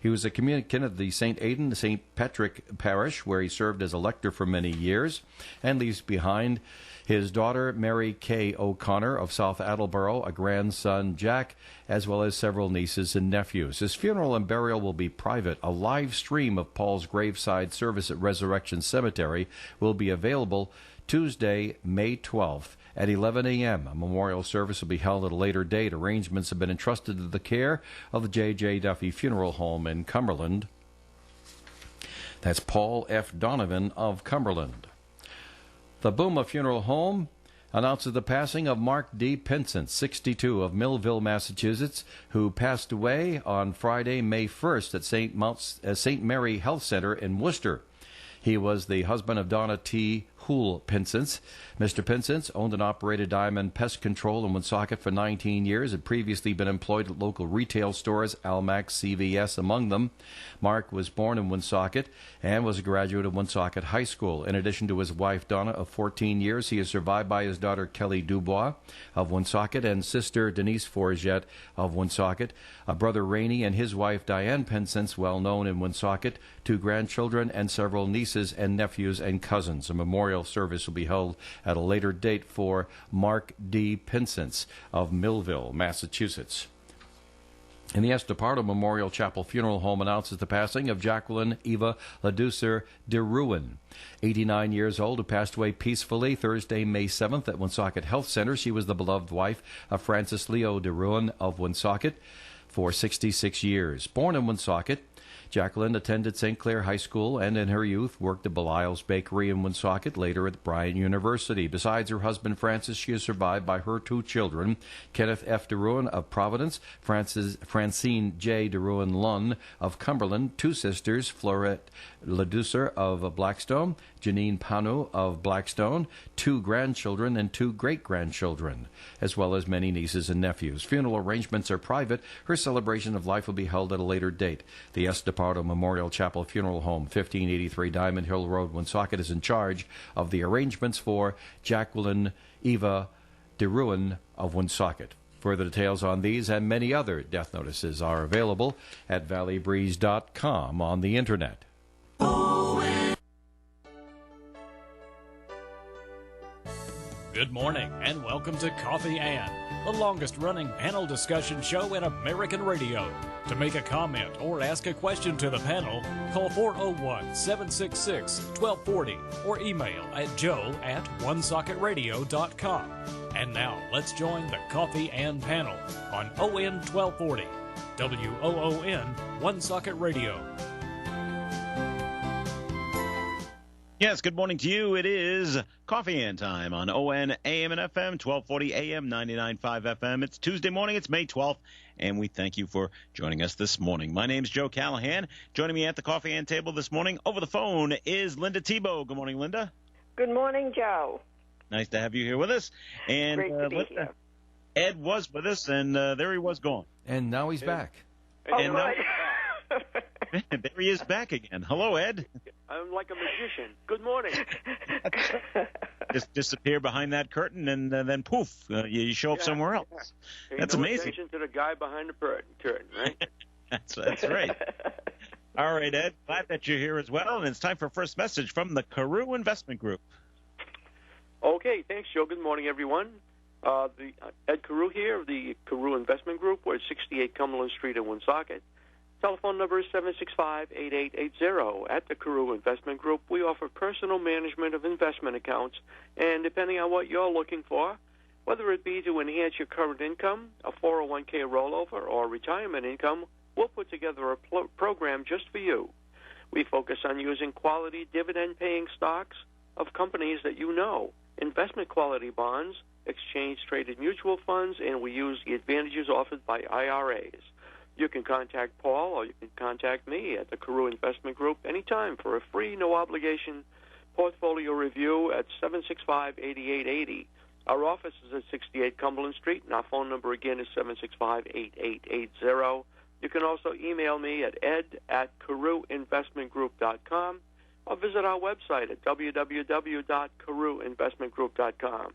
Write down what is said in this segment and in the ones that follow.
He was a communicant of the St. Aidan, St. Patrick Parish, where he served as a lector for many years, and leaves behind his daughter, Mary Kay O'Connor of South Attleboro, a grandson, Jack, as well as several nieces and nephews. His funeral and burial will be private. A live stream of Paul's graveside service at Resurrection Cemetery will be available Tuesday, May 12th at 11 a.m. A memorial service will be held at a later date. Arrangements have been entrusted to the care of the J.J. Duffy Funeral Home in Cumberland. That's Paul F. Donovan of Cumberland. The Booma Funeral Home announces the passing of Mark D. Pinsent, 62, of Millville, Massachusetts, who passed away on Friday, May 1st at St. Mary Health Center in Worcester. He was the husband of Donna T. Hoole Pinsent. Mr. Pinsent owned and operated Diamond Pest Control in Woonsocket for 19 years, had previously been employed at local retail stores, Almac, CVS among them. Mark was born in Woonsocket and was a graduate of Woonsocket High School. In addition to his wife, Donna, of 14 years, he is survived by his daughter, Kelly Dubois, of Woonsocket, and sister, Denise Forget, of Woonsocket, a brother, Rainey, and his wife, Diane Pinsent, well known in Woonsocket, 2 grandchildren, and several nieces and nephews and cousins. A memorial service will be held at a later date for Mark D. Pinsent of Millville, Massachusetts. And the Estepardo Memorial Chapel Funeral Home announces the passing of Jacqueline Eva Laducer de Ruin, 89 years old, who passed away peacefully Thursday, May 7th at Woonsocket Health Center. She was the beloved wife of Francis Leo de Ruin of Woonsocket for 66 years. Born in Woonsocket, Jacqueline attended St. Clair High School and in her youth worked at Belial's Bakery in Woonsocket, later at Bryan University. Besides her husband Francis, she is survived by her 2 children, Kenneth F. DeRuin of Providence, Francine J. DeRuin Lunn of Cumberland, 2 sisters, Florette Laducer of Blackstone, Janine Panu of Blackstone, 2 grandchildren and 2 great-grandchildren, as well as many nieces and nephews. Funeral arrangements are private. Her celebration of life will be held at a later date. The Estepardo Memorial Chapel Funeral Home, 1583 Diamond Hill Road, Woonsocket, is in charge of the arrangements for Jacqueline Eva de Ruin of Woonsocket. Further details on these and many other death notices are available at valleybreeze.com on the Internet. Good morning and welcome to Coffee and, the longest-running panel discussion show in American radio. To make a comment or ask a question to the panel, call 401-766-1240 or email at joe@onesocketradio.com. And now, let's join the Coffee and panel on ON 1240, WOON Woonsocket Radio. Yes, good morning to you. It is Coffee and time on ON AM and FM, 1240 AM, 99.5 FM. It's Tuesday morning. It's May 12th, and we thank you for joining us this morning. My name's Joe Callahan. Joining me at the Coffee and table this morning over the phone is Linda Tebow. Good morning, Linda. Good morning, Joe. Nice to have you here with us. And Great to be here. Ed was with us, and there he was gone. And now he's back. And now there he is back again. Hello, Ed. I'm like a magician. Good morning. Just disappear behind that curtain, and then poof, you show up somewhere else. That's amazing. Attention to the guy behind the curtain, right? That's right. All right, Ed. Glad that you're here as well, and it's time for a first message from the Carew Investment Group. Okay, thanks, Joe. Good morning, everyone. Ed Carew here of the Carew Investment Group. We're at 68 Cumberland Street in Woonsocket. Telephone number is 765-8880. At the Carew Investment Group, we offer personal management of investment accounts, and depending on what you're looking for, whether it be to enhance your current income, a 401k rollover, or retirement income, we'll put together a program just for you. We focus on using quality dividend-paying stocks of companies that you know, investment-quality bonds, exchange-traded mutual funds, and we use the advantages offered by IRAs. You can contact Paul or you can contact me at the Carew Investment Group anytime for a free, no-obligation portfolio review at 765-8880. Our office is at 68 Cumberland Street, and our phone number again is 765-8880. You can also email me at ed@carewinvestmentgroup.com or visit our website at www.carewinvestmentgroup.com.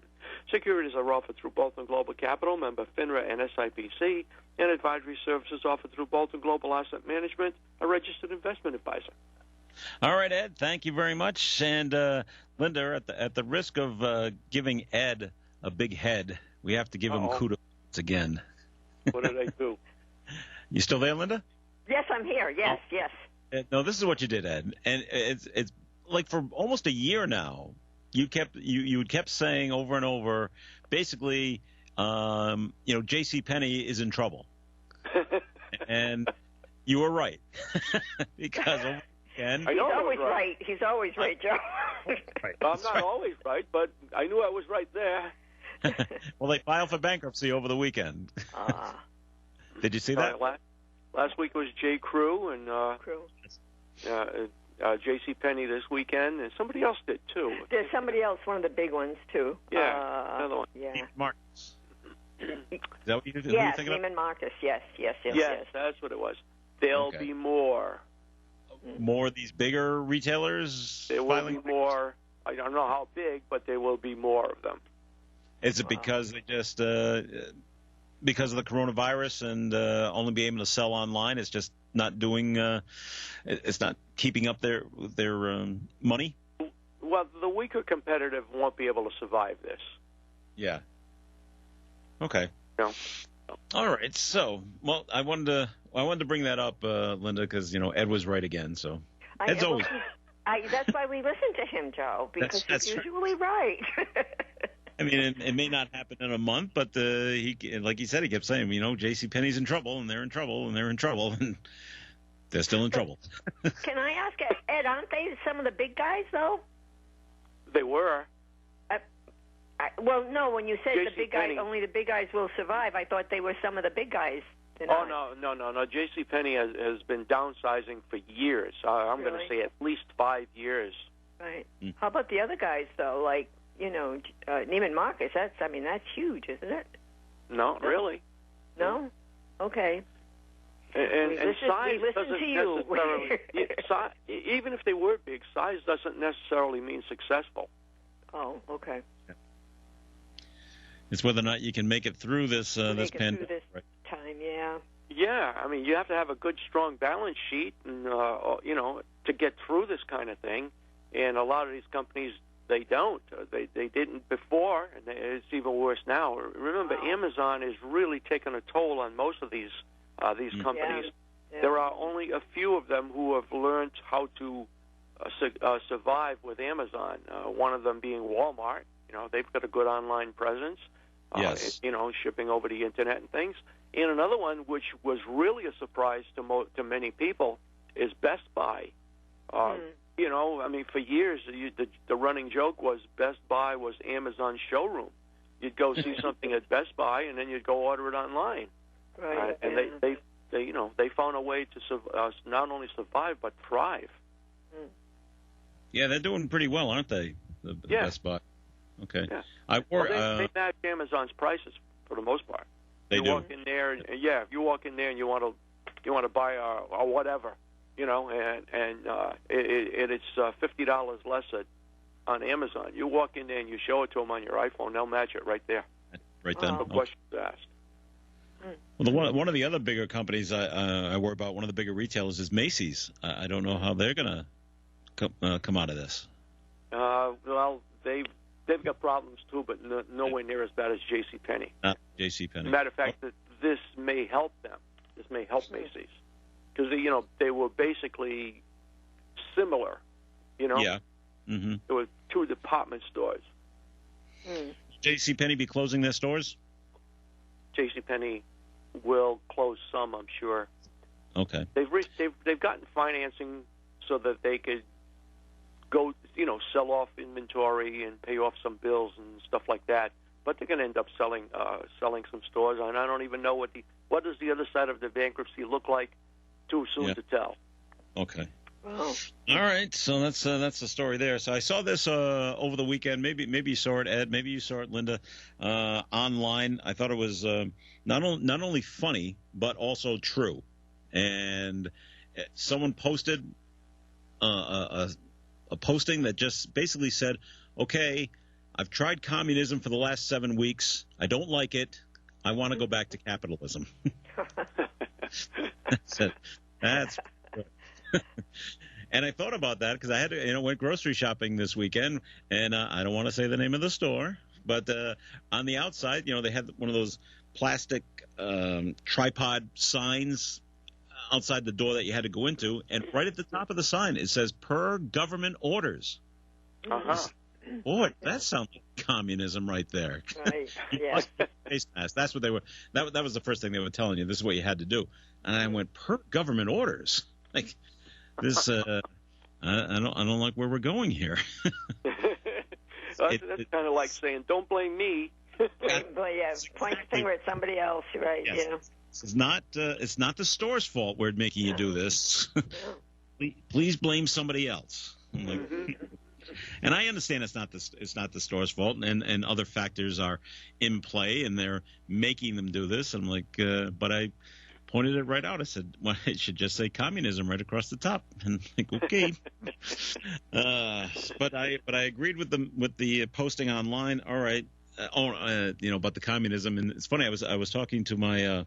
Securities are offered through Bolton Global Capital, member FINRA and SIPC, and advisory services offered through Bolton Global Asset Management, a registered investment advisor. All right, Ed, thank you very much. And Linda, at the risk of giving Ed a big head, we have to give him kudos again. What did I do? You still there, Linda? Yes, I'm here. Yes, yes. No, this is what you did, Ed. And it's like for almost a year now, you kept saying over and over, basically, JCPenney is in trouble. And you were right. Because he's always right. He's always right, Joe. Right. Well, I'm not always right, but I knew I was right there. Well, they filed for bankruptcy over the weekend. Did you see that? Last week was J. Crew and JCPenney this weekend, and somebody else did too. There's somebody else, one of the big ones too. Yeah, another one. Yeah. Marcus. Is that what you did? Yes, Neiman Marcus. Yes. Yes, that's what it was. There'll be more. More of these bigger retailers? There will be more. I don't know how big, but there will be more of them. Is it because they just because of the coronavirus and only be able to sell online? It's just not doing. It's not keeping up their money. Well, the weaker competitive won't be able to survive this. Yeah. Okay. No. All right. So, well, I wanted to bring that up, Linda, because Ed was right again. So Ed's always. That's why we listen to him, Joe, because he's usually right. I mean, it may not happen in a month, but he, like he said, he kept saying, JCPenney's in trouble, and they're in trouble, and they're in trouble, and they're still in trouble. Can I ask, Ed, aren't they some of the big guys, though? They were. Well, no, when you said the big guys, Penny. only the big guys will survive, I thought they were some of the big guys. Oh, no. JCPenney has been downsizing for years. I'm going to say at least 5 years. Right. How about the other guys, though? Like, Neiman Marcus, that's huge, isn't it? No, really. No? Okay. And size we doesn't to you. necessarily. Even if they were big, size doesn't necessarily mean successful. Oh, okay. It's whether or not you can make it through this pandemic. Through this time, yeah. Yeah, I mean, you have to have a good, strong balance sheet, and to get through this kind of thing. And a lot of these companies, they don't. They didn't before, and it's even worse now. Remember, Amazon is really taking a toll on most of these companies. Yeah. There are only a few of them who have learned how to survive with Amazon. One of them being Walmart. They've got a good online presence. Yes. Shipping over the internet and things. And another one, which was really a surprise to many people, is Best Buy. For years, the running joke was Best Buy was Amazon's showroom. You'd go see something at Best Buy, and then you'd go order it online. Right. And they found a way to not only survive but thrive. Yeah, they're doing pretty well, aren't they? The Best Buy. Okay. Yeah. They match Amazon's prices for the most part. They do. Walk in there, and if you walk in there and you want to buy a whatever, and it's $50 less on Amazon. You walk in there and you show it to them on your iPhone, they'll match it right there. Right then. No questions asked. Well, one of the other bigger companies I worry about, one of the bigger retailers, is Macy's. I don't know how they're going to come out of this. Well, they've got problems too, but nowhere near as bad as JCPenney. Not JCPenney. Matter of fact, that this may help them. This may help Macy's because they were basically similar. Yeah. Mm-hmm. There were two department stores. JCPenney be closing their stores? JCPenney will close some, I'm sure. Okay. They've gotten financing so that they could go, sell off inventory and pay off some bills and stuff like that. But they're going to end up selling some stores, and I don't even know what does the other side of the bankruptcy look like. Too soon to tell. Okay. Oh. All right, so that's the story there. So I saw this over the weekend. Maybe you saw it, Ed. Maybe you saw it, Linda, online. I thought it was not only funny but also true. And someone posted a posting that just basically said, "Okay, I've tried communism for the last 7 weeks. I don't like it. I want to go back to capitalism. That's And I thought about that because I had to, went grocery shopping this weekend, and I don't want to say the name of the store, but on the outside, they had one of those plastic tripod signs outside the door that you had to go into, and right at the top of the sign it says "per government orders." Boy, that sounds like communism right there. Right. Yeah. Face mask. That's what they were. That was the first thing they were telling you. This is what you had to do. And I went, per government orders. Like this. I don't like where we're going here. That's kind of like saying, "Don't blame me." Yeah, point the finger at somebody else, right? Yes. Yeah. It's not the store's fault we're making you do this. Please blame somebody else. And I understand it's not the store's fault, and other factors are in play, and they're making them do this. And I'm like, but I pointed it right out. I said, well, it should just say communism right across the top. And I'm like, okay. But I agreed with the posting online. All right. About the communism. And it's funny. I was talking to my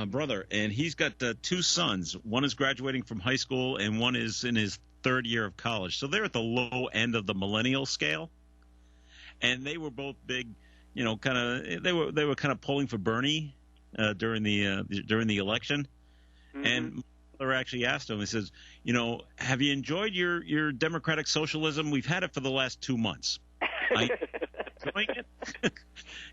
brother, and he's got 2 sons. One is graduating from high school, and one is in his 3rd year of college. So they're at the low end of the millennial scale, and they were both big, they were kind of pulling for Bernie during the election. And my brother actually asked him. He says, have you enjoyed your democratic socialism? We've had it for the last 2 months. Are you enjoying it?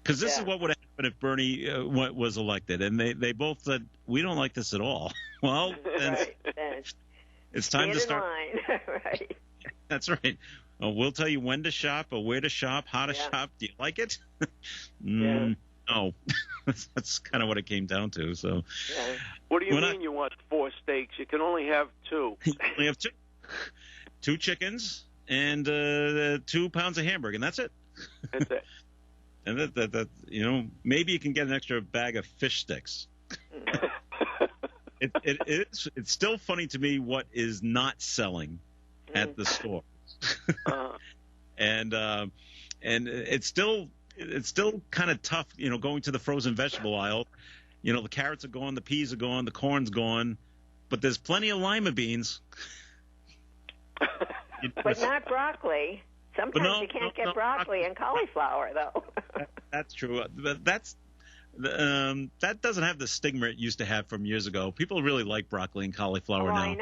Because this is what would happen if Bernie was elected. And they both said, we don't like this at all. Well, then it's time to start. Right. That's right. We'll tell you when to shop, or where to shop, how to shop. Do you like it? No. That's kind of what it came down to. So, what do you mean you want 4 steaks? You can only have 2. You only have 2 chickens and 2 pounds of hamburger, and that's it. That's it. And that maybe you can get an extra bag of fish sticks. It's still funny to me what is not selling at the store, and it's still kind of tough, going to the frozen vegetable aisle. The carrots are gone, the peas are gone, the corn's gone, but there's plenty of lima beans. But not broccoli. Sometimes you can't get broccoli and cauliflower, though. That's true. That doesn't have the stigma it used to have from years ago. People really like broccoli and cauliflower now.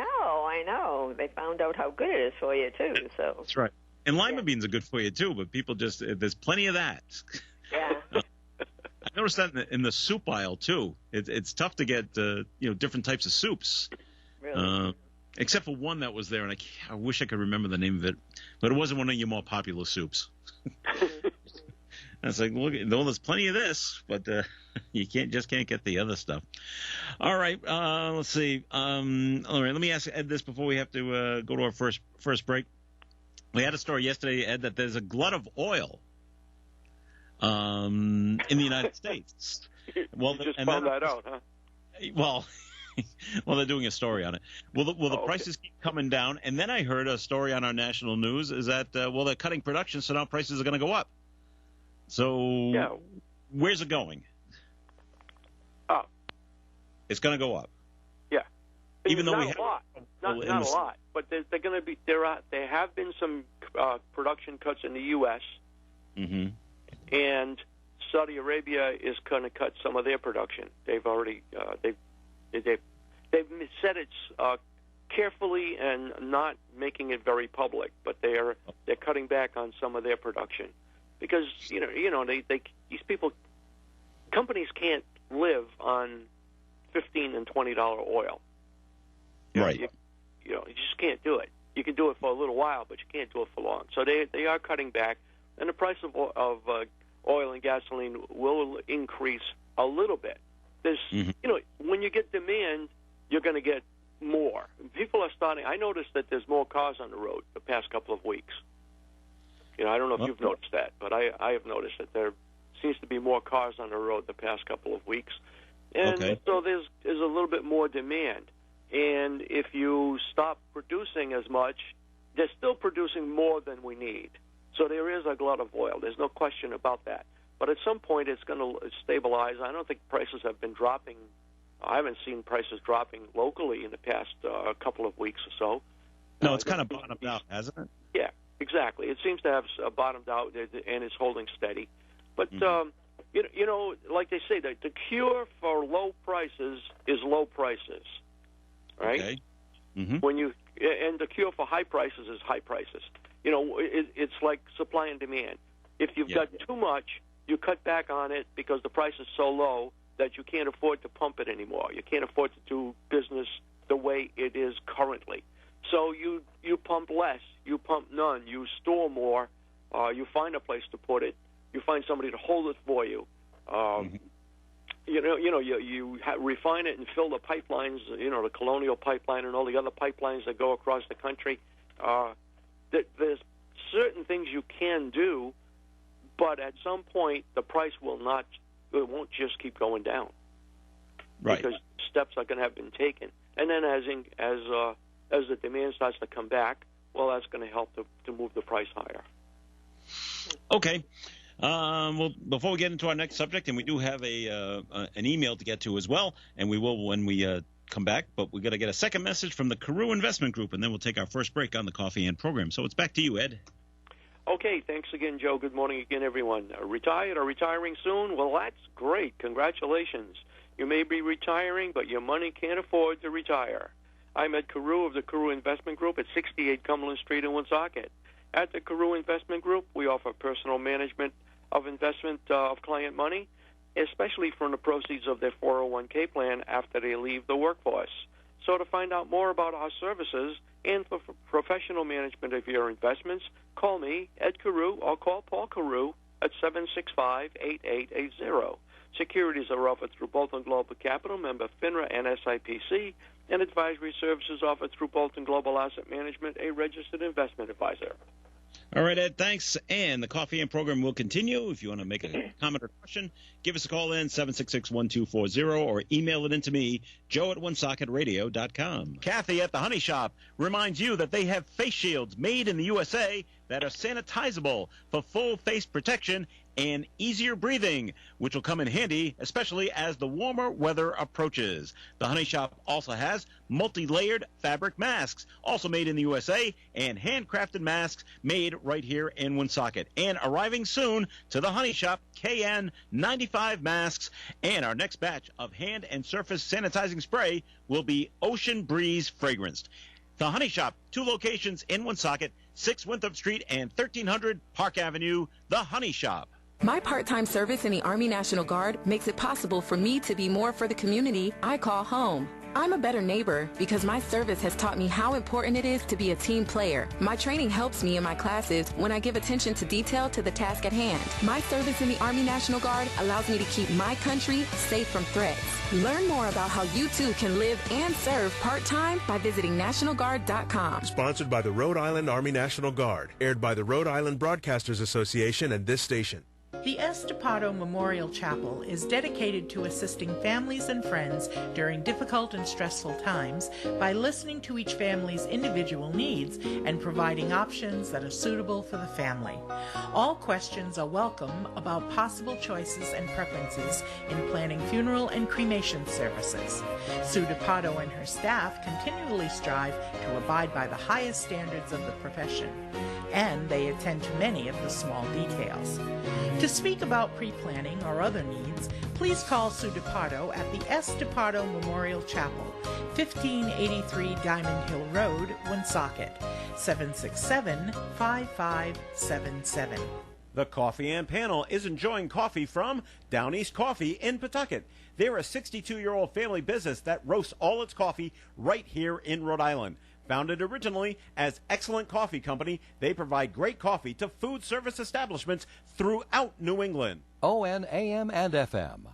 I know. They found out how good it is for you, too. So that's right. And lima beans are good for you, too, but people there's plenty of that. Yeah. I noticed that in the soup aisle, too. It's tough to get, different types of soups. Really? Except for one that was there, and I wish I could remember the name of it, but it wasn't one of your more popular soups. I was like, look, there's plenty of this, but you can't get the other stuff. All right, let's see. All right, let me ask Ed this before we have to go to our first break. We had a story yesterday, Ed, that there's a glut of oil in the United States. Well, you just found that out, huh? Well, they're doing a story on it. Will the prices keep coming down? And then I heard a story on our national news is that they're cutting production, so now prices are going to go up. So where's it going? Up. It's going to go up. Yeah. Even though not a lot, not a lot, but they're going to be there have been some production cuts in the U.S. And Saudi Arabia is going to cut some of their production. They've already they've said it's carefully and not making it very public, but they're cutting back on some of their production because companies can't live on $15 and $20 oil. Right. You just can't do it. You can do it for a little while, but you can't do it for long. So they are cutting back, and the price of oil and gasoline will increase a little bit. There's, when you get demand, you're going to get more. People are starting. I noticed that there's more cars on the road the past couple of weeks. I don't know if you've noticed that, but I have noticed that there seems to be more cars on the road the past couple of weeks, and so there's a little bit more demand. And if you stop producing as much, they're still producing more than we need. So there is a glut of oil. There's no question about that. But at some point, it's going to stabilize. I don't think prices have been dropping. I haven't seen prices dropping locally in the past couple of weeks or so. No, it's kind of bottomed out, hasn't it? Yeah, exactly. It seems to have bottomed out and is holding steady. But, you know, like they say, the cure for low prices is low prices, right? Okay. And the cure for high prices is high prices. You know, it's like supply and demand. If you've got too much, you cut back on it because the price is so low that you can't afford to pump it anymore. You can't afford to do business the way it is currently. So you pump less, you pump none, you store more, you find a place to put it, you find somebody to hold it for you. You refine it and fill the pipelines, you know, the Colonial Pipeline and all the other pipelines that go across the country. There's certain things you can do, but at some point the price it won't just keep going down. Right. Because steps are going to have been taken. And then as the demand starts to come back, well, that's going to help to move the price higher. Okay. Well, before we get into our next subject, and we do have an email to get to as well, and we will when we come back, but we've got to get a second message from the Carew Investment Group, and then we'll take our first break on the Coffee and program. So it's back to you, Ed. Okay, thanks again, Joe. Good morning again, everyone. Retired or retiring soon? Well, that's great. Congratulations. You may be retiring, but your money can't afford to retire. I'm Ed Carew of the Carew Investment Group at 68 Cumberland Street in Woonsocket. At the Carew Investment Group, we offer personal management of investment of client money, especially from the proceeds of their 401k plan after they leave the workforce. So to find out more about our services and for professional management of your investments, call me, Ed Carew, or call Paul Carew at 765-8880. Securities are offered through Bolton Global Capital, member FINRA and SIPC, and advisory services offered through Bolton Global Asset Management, a registered investment advisor. All right, Ed, thanks. And the Coffee and program will continue. If you want to make a comment or question, give us a call in, 766-1240, or email it in to me, joe@onesocketradio.com. Kathy at the Honey Shop reminds you that they have face shields made in the USA that are sanitizable for full face protection and easier breathing, which will come in handy, especially as the warmer weather approaches. The Honey Shop also has multi-layered fabric masks, also made in the USA, and handcrafted masks made right here in Woonsocket. And arriving soon to the Honey Shop, KN95 masks, and our next batch of hand and surface sanitizing spray will be Ocean Breeze fragranced. The Honey Shop, 2 locations in Woonsocket, 6 Winthrop Street and 1300 Park Avenue, The Honey Shop. My part-time service in the Army National Guard makes it possible for me to be more for the community I call home. I'm a better neighbor because my service has taught me how important it is to be a team player. My training helps me in my classes when I give attention to detail to the task at hand. My service in the Army National Guard allows me to keep my country safe from threats. Learn more about how you too can live and serve part-time by visiting NationalGuard.com. Sponsored by the Rhode Island Army National Guard. Aired by the Rhode Island Broadcasters Association and this station. The Estepato Memorial Chapel is dedicated to assisting families and friends during difficult and stressful times by listening to each family's individual needs and providing options that are suitable for the family. All questions are welcome about possible choices and preferences in planning funeral and cremation services. Sue DePato and her staff continually strive to abide by the highest standards of the profession, and they attend to many of the small details. To speak about pre-planning or other needs, please call Sue DePato at the S. DePato Memorial Chapel, 1583 Diamond Hill Road, Woonsocket, 767-5577. The Coffee and Panel is enjoying coffee from Down East Coffee in Pawtucket. They're a 62-year-old family business that roasts all its coffee right here in Rhode Island. Founded originally as Excellent Coffee Company, they provide great coffee to food service establishments throughout New England. ON, AM, and FM.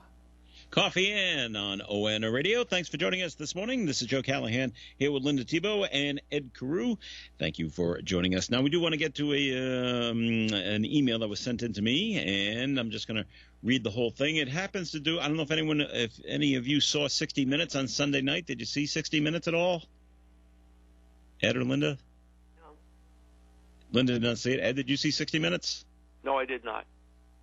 Coffee In on ON Radio. Thanks for joining us this morning. This is Joe Callahan here with Linda Tebow and Ed Carew. Thank you for joining us. Now, we do want to get to an email that was sent in to me, and I'm just going to read the whole thing. It happens to do, I don't know if any of you saw 60 Minutes on Sunday night. Did you see 60 Minutes at all? Ed or Linda? Linda did not see it. Ed, did you see 60 Minutes? No, I did not.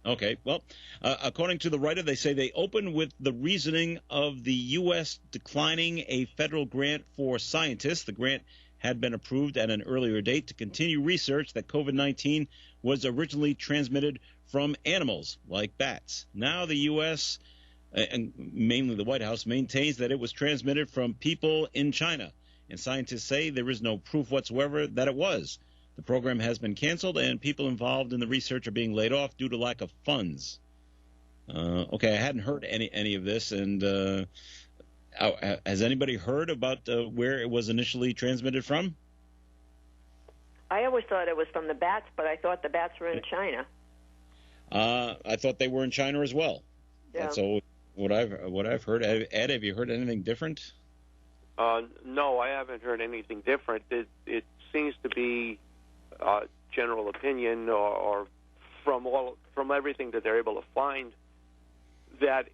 Okay. Well, according to the writer, they say they opened with the reasoning of the U.S. declining a federal grant for scientists. The grant had been approved at an earlier date to continue research that COVID-19 was originally transmitted from animals like bats. Now the U.S., and mainly the White House, maintains that it was transmitted from people in China. And scientists say there is no proof whatsoever that it was. The program has been canceled, and people involved in the research are being laid off due to lack of funds. Okay, I hadn't heard any of this, and has anybody heard about where it was initially transmitted from? I always thought it was from the bats, but I thought the bats were in China. I thought they were in China as well. Yeah. That's what I've heard. Ed, have you heard anything different? No, I haven't heard anything different. It seems to be general opinion, or from everything that they're able to find, that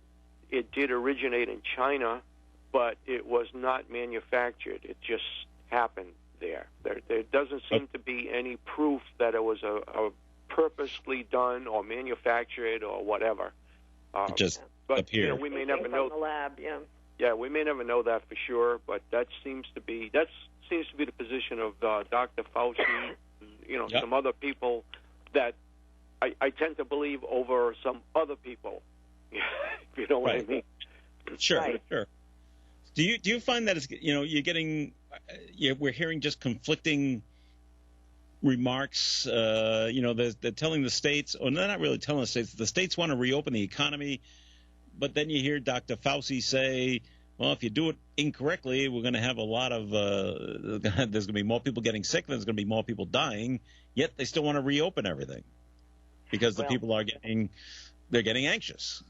it did originate in China, but it was not manufactured. It just happened there. There doesn't seem to be any proof that it was a purposely done or manufactured or whatever. It just but appeared. We may never know. From the lab, yeah. Yeah, we may never know that for sure, but that seems to be the position of Dr. Fauci. Some other people that I tend to believe over some other people. If you know what I mean. Sure, Right. sure. Do you find that it's you're getting we're hearing just conflicting remarks? They're telling the states, or they're not really telling the states. The states want to reopen the economy, but then you hear Dr. Fauci say, well, if you do it incorrectly, we're going to have a lot of there's going to be more people getting sick, there's going to be more people dying, yet they still want to reopen everything because the people are getting anxious.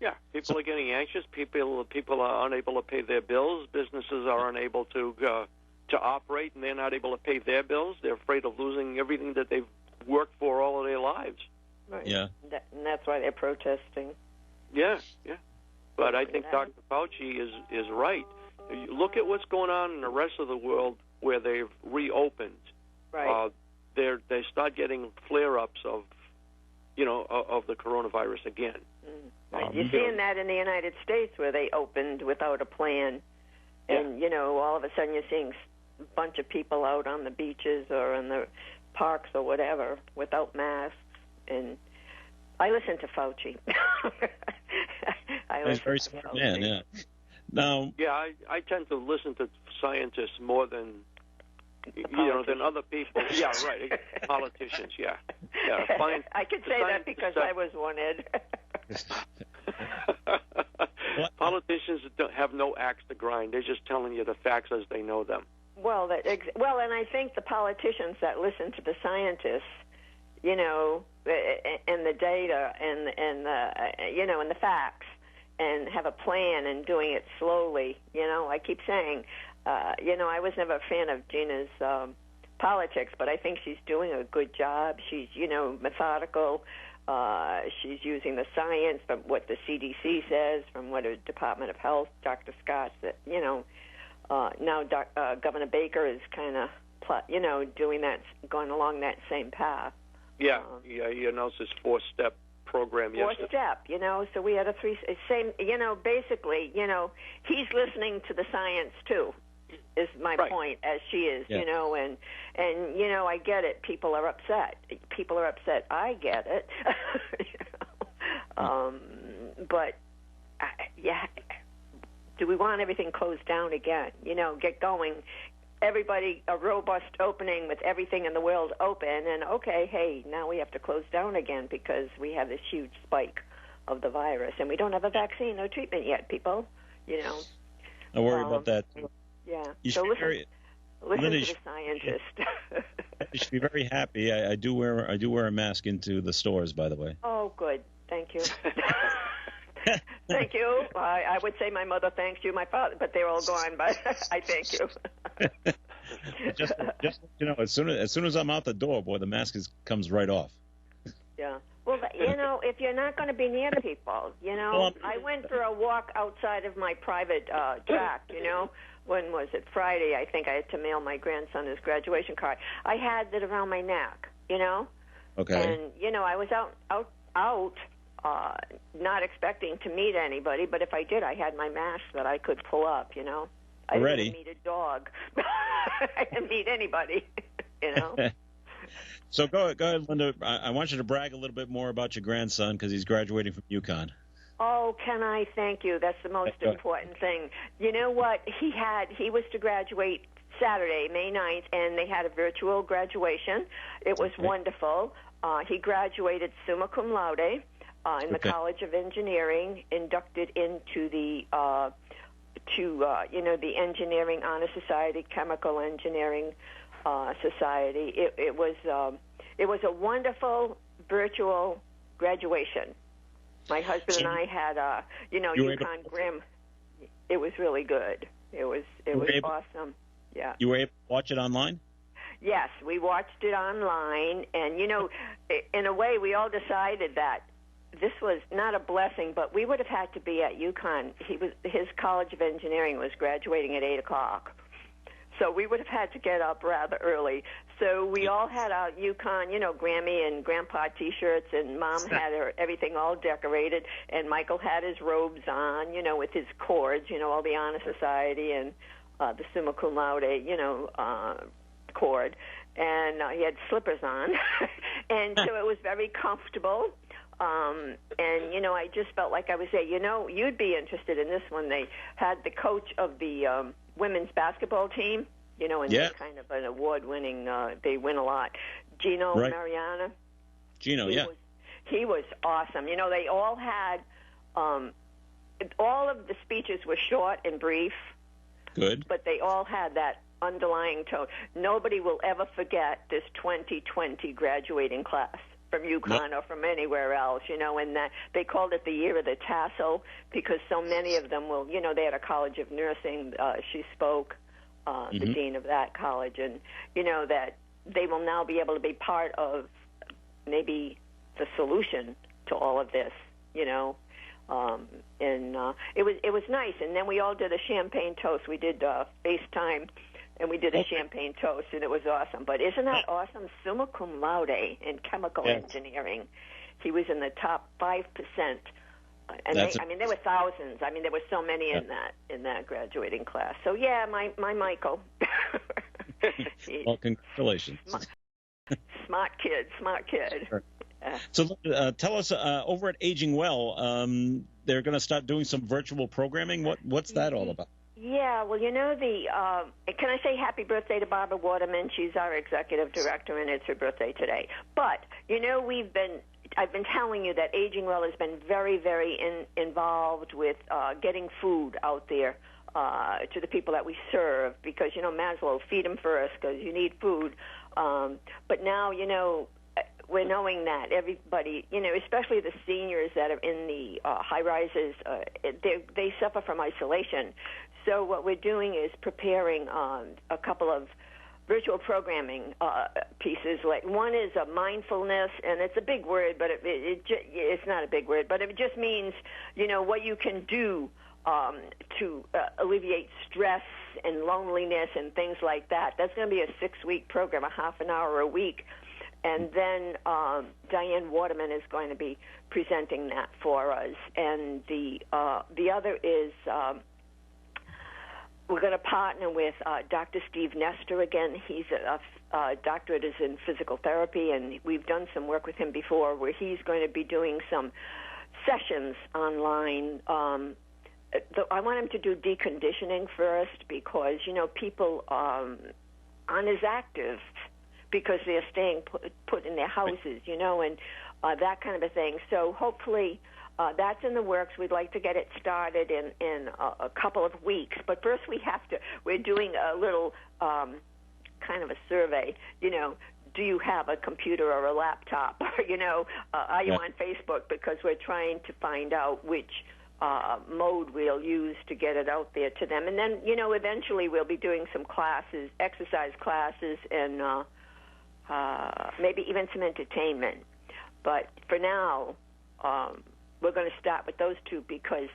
Yeah, people are getting anxious. People are unable to pay their bills. Businesses are unable to operate, and they're not able to pay their bills. They're afraid of losing everything that they've worked for all of their lives. Right. Yeah. And that's why they're protesting. Yeah. But I think Dr. Fauci is right. You look at what's going on in the rest of the world where they've reopened. Right. They start getting flare-ups of the coronavirus again. Right. You're seeing that in the United States where they opened without a plan. And, all of a sudden you're seeing a bunch of people out on the beaches or in the parks or whatever without masks. And I listen to Fauci. He's a very smart man, yeah. Now, yeah, I tend to listen to scientists more than than other people. Yeah, right. Politicians, yeah. I could say that because I was one, Ed. Politicians have no axe to grind. They're just telling you the facts as they know them. Well, and I think the politicians that listen to the scientists, and the data and the facts, and have a plan and doing it slowly. I keep saying, I was never a fan of Gina's politics, but I think she's doing a good job. She's, methodical. She's using the science from what the CDC says, from what the Department of Health, Dr. Scott, now Governor Baker is kind of, doing that, going along that same path. Yeah, you announced this 4-step program yesterday. 4-step, so we had a same, basically, he's listening to the science too, is my point, as she is, and I get it. People are upset. I get it. But do we want everything closed down again? Get going. Everybody, a robust opening with everything in the world open, and okay, hey, now we have to close down again because we have this huge spike of the virus, and we don't have a vaccine or treatment yet, people. I worry about that. Yeah. So listen to the scientist. You should be very happy. I do wear a mask into the stores, by the way. Oh, good. Thank you. Thank you. I would say my mother thanks you, my father, but they're all gone. But I thank you. just as soon as I'm out the door, boy, the mask comes right off. Yeah. Well, if you're not going to be near people, I went for a walk outside of my private tract, When was it? Friday, I think I had to mail my grandson his graduation card. I had it around my neck, Okay. And, I was out, not expecting to meet anybody, but if I did, I had my mask that I could pull up, I Ready. didn't meet a dog. I didn't meet anybody, So go ahead, Linda. I want you to brag a little bit more about your grandson because he's graduating from UConn. Oh, can I thank you? That's the most important thing. You know what? He was to graduate Saturday, May 9th, and they had a virtual graduation. It was wonderful. He graduated summa cum laude in the College of Engineering, inducted into the the Engineering Honor Society, Chemical Engineering Society. It was a wonderful virtual graduation. My husband and I had UConn Grim. It was really good. It was awesome. Yeah. You were able to watch it online? Yes, we watched it online, and in a way, we all decided that this was not a blessing, but we would have had to be at UConn. His College of Engineering was graduating at 8:00, so we would have had to get up rather early. So we all had our UConn, Grammy and Grandpa T-shirts, and Mom had everything all decorated, and Michael had his robes on, with his cords, all the Honor Society and the summa cum laude, cord, and he had slippers on, and so it was very comfortable. And, I just felt like I was there. You'd be interested in this one. They had the coach of the women's basketball team, and they're kind of an award-winning, they win a lot. Gino Mariana. Gino, He was awesome. They all had, all of the speeches were short and brief. Good. But they all had that underlying tone. Nobody will ever forget this 2020 graduating class from UConn or from anywhere else, and that they called it the year of the tassel because so many of them will, they had a College of Nursing. She spoke, the dean of that college, and, that they will now be able to be part of maybe the solution to all of this, and it was nice. And then we all did a champagne toast. We did FaceTime, and we did a champagne toast, and it was awesome. But isn't that awesome? Summa cum laude in chemical engineering. He was in the top 5%. And there were thousands. There were so many in that graduating class. So yeah, my Michael. Well, congratulations. Smart kid. Sure. So tell us, over at Aging Well, they're going to start doing some virtual programming. What's that all about? Yeah, well, can I say happy birthday to Barbara Waterman? She's our executive director, and it's her birthday today. But, I've been telling you that Aging Well has been very, very involved with getting food out there to the people that we serve because, might as well feed them first because you need food. But now, we're knowing that everybody, especially the seniors that are in the high-rises, they suffer from isolation. So what we're doing is preparing a couple of virtual programming pieces. Like one is a mindfulness, and it's a big word, but it's not a big word, but it just means, what you can do to alleviate stress and loneliness and things like that. That's going to be a 6-week program, a half an hour a week. And then Diane Waterman is going to be presenting that for us. And the other is we're going to partner with Dr. Steve Nestor again. He's a doctorate is in physical therapy, and we've done some work with him before where he's going to be doing some sessions online. I want him to do deconditioning first because, people aren't as active because they're staying put in their houses, and that kind of a thing. So hopefully that's in the works. We'd like to get it started in a couple of weeks. But first we're doing a little kind of a survey, do you have a computer or a laptop? Are you on Facebook? Because we're trying to find out which mode we'll use to get it out there to them. And then, eventually we'll be doing some classes, exercise classes, and maybe even some entertainment. But for now, we're going to start with those two because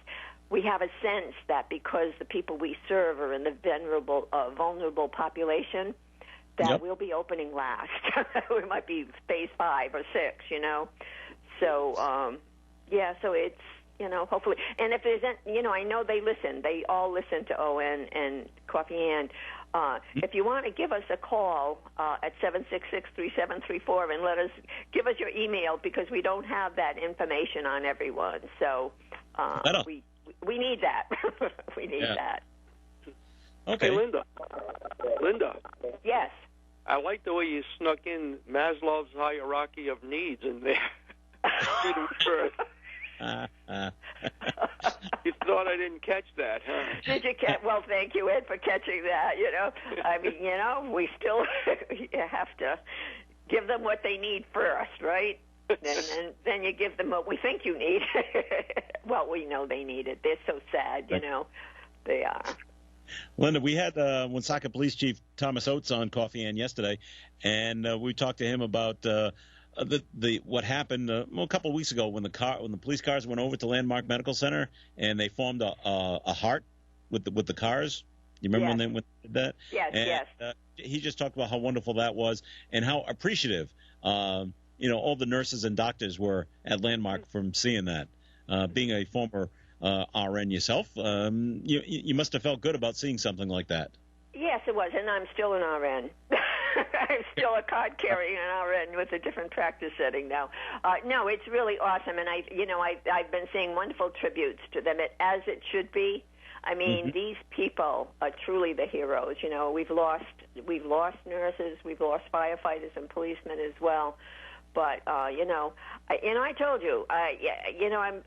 we have a sense that because the people we serve are in the vulnerable population, that we'll be opening last. We might be phase 5 or 6, you know. So, so it's, you know, hopefully. And if there's, you know, I know they listen. They all listen to ON and Coffee Ann. If you want to give us a call at 766-3734 and give us your email because we don't have that information on everyone. So we need that. We need that. Okay. Hey, Linda. Yes. I like the way you snuck in Maslow's hierarchy of needs in there. You thought I didn't catch that, huh? Did you catch? Well, thank you, Ed, for catching that. You know, I mean, you know, we still have to give them what they need first, right? And then you give them what we think you need. Well, we know they need it. They're so sad, you know. They are. Linda, we had Woonsocket Police Chief Thomas Oates on Coffee Ann yesterday, and we talked to him about what happened a couple of weeks ago when the police cars went over to Landmark Medical Center and they formed a heart with the cars. You remember when they did that? Yes, yes. He just talked about how wonderful that was and how appreciative you know all the nurses and doctors were at Landmark from seeing that. Being a former RN yourself, you must have felt good about seeing something like that. Yes, it was, and I'm still an RN. I'm still a card-carrying RN with a different practice setting now. No, it's really awesome, and I've been seeing wonderful tributes to them, as it should be. I mean, these people are truly the heroes. You know, we've lost nurses, we've lost firefighters and policemen as well. But I told you, I'm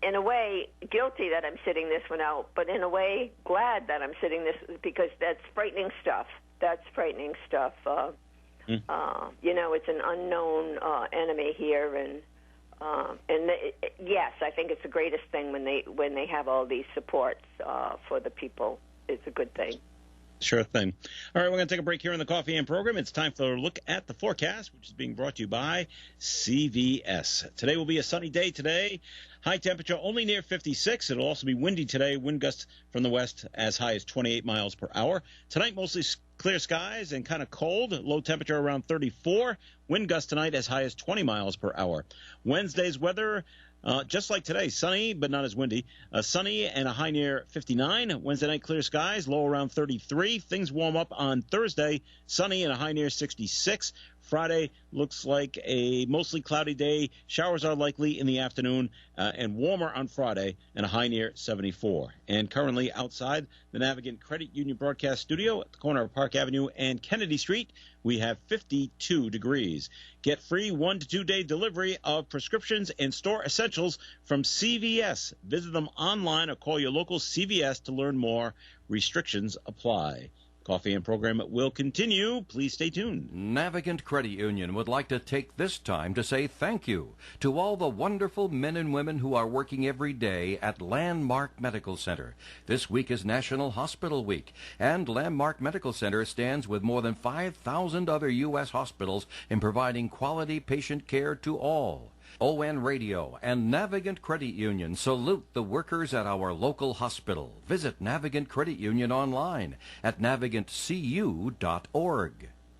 in a way guilty that I'm sitting this one out, but in a way glad that I'm sitting this because that's frightening stuff. It's an unknown enemy here, and yes, I think it's the greatest thing when they have all these supports for the people. It's a good thing. Sure thing. All right, we're going to take a break here in the Coffee Ann program. It's time for a look at the forecast, which is being brought to you by CVS. Today will be a sunny day today. High temperature only near 56. It'll also be windy today. Wind gusts from the west as high as 28 miles per hour. Tonight, mostly clear skies and kind of cold. Low temperature around 34. Wind gusts tonight as high as 20 miles per hour. Wednesday's weather, just like today, sunny but not as windy. Sunny and a high near 59. Wednesday night, clear skies, low around 33. Things warm up on Thursday, sunny and a high near 66. Friday looks like a mostly cloudy day. Showers are likely in the afternoon and warmer on Friday and a high near 74. And currently outside the Navigant Credit Union broadcast studio at the corner of Park Avenue and Kennedy Street, we have 52 degrees. Get free 1 to 2 day delivery of prescriptions and store essentials from CVS. Visit them online or call your local CVS to learn more. Restrictions apply. Coffee Ann program will continue. Please stay tuned. Navigant Credit Union would like to take this time to say thank you to all the wonderful men and women who are working every day at Landmark Medical Center. This week is National Hospital Week, and Landmark Medical Center stands with more than 5,000 other U.S. hospitals in providing quality patient care to all. ON Radio and Navigant Credit Union salute the workers at our local hospital. Visit Navigant Credit Union online at navigantcu.org.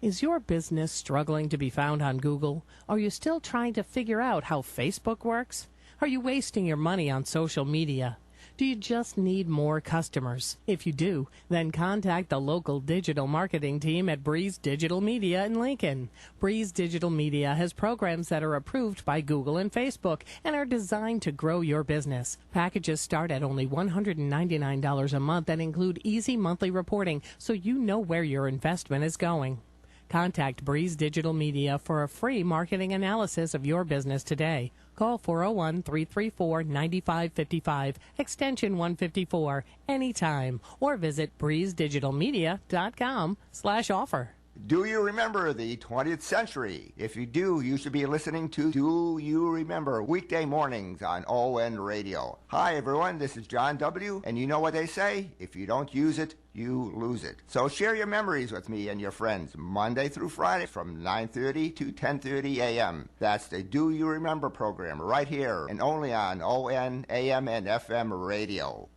Is your business struggling to be found on Google? Are you still trying to figure out how Facebook works? Are you wasting your money on social media? Do you just need more customers? If you do, then contact the local digital marketing team at Breeze Digital Media in Lincoln. Breeze Digital Media has programs that are approved by Google and Facebook and are designed to grow your business. Packages start at only $199 a month and include easy monthly reporting so you know where your investment is going. Contact Breeze Digital Media for a free marketing analysis of your business today. Call 401-334-9555, extension 154, anytime, or visit breezedigitalmedia.com/offer. Do you remember the 20th century? If you do, you should be listening to Do You Remember weekday mornings on ON Radio. Hi, everyone. This is John W., and you know what they say? If you don't use it, you lose it. So share your memories with me and your friends Monday through Friday from 9:30 to 10:30 a.m. That's the Do You Remember program right here and only on ON, AM, and FM radio.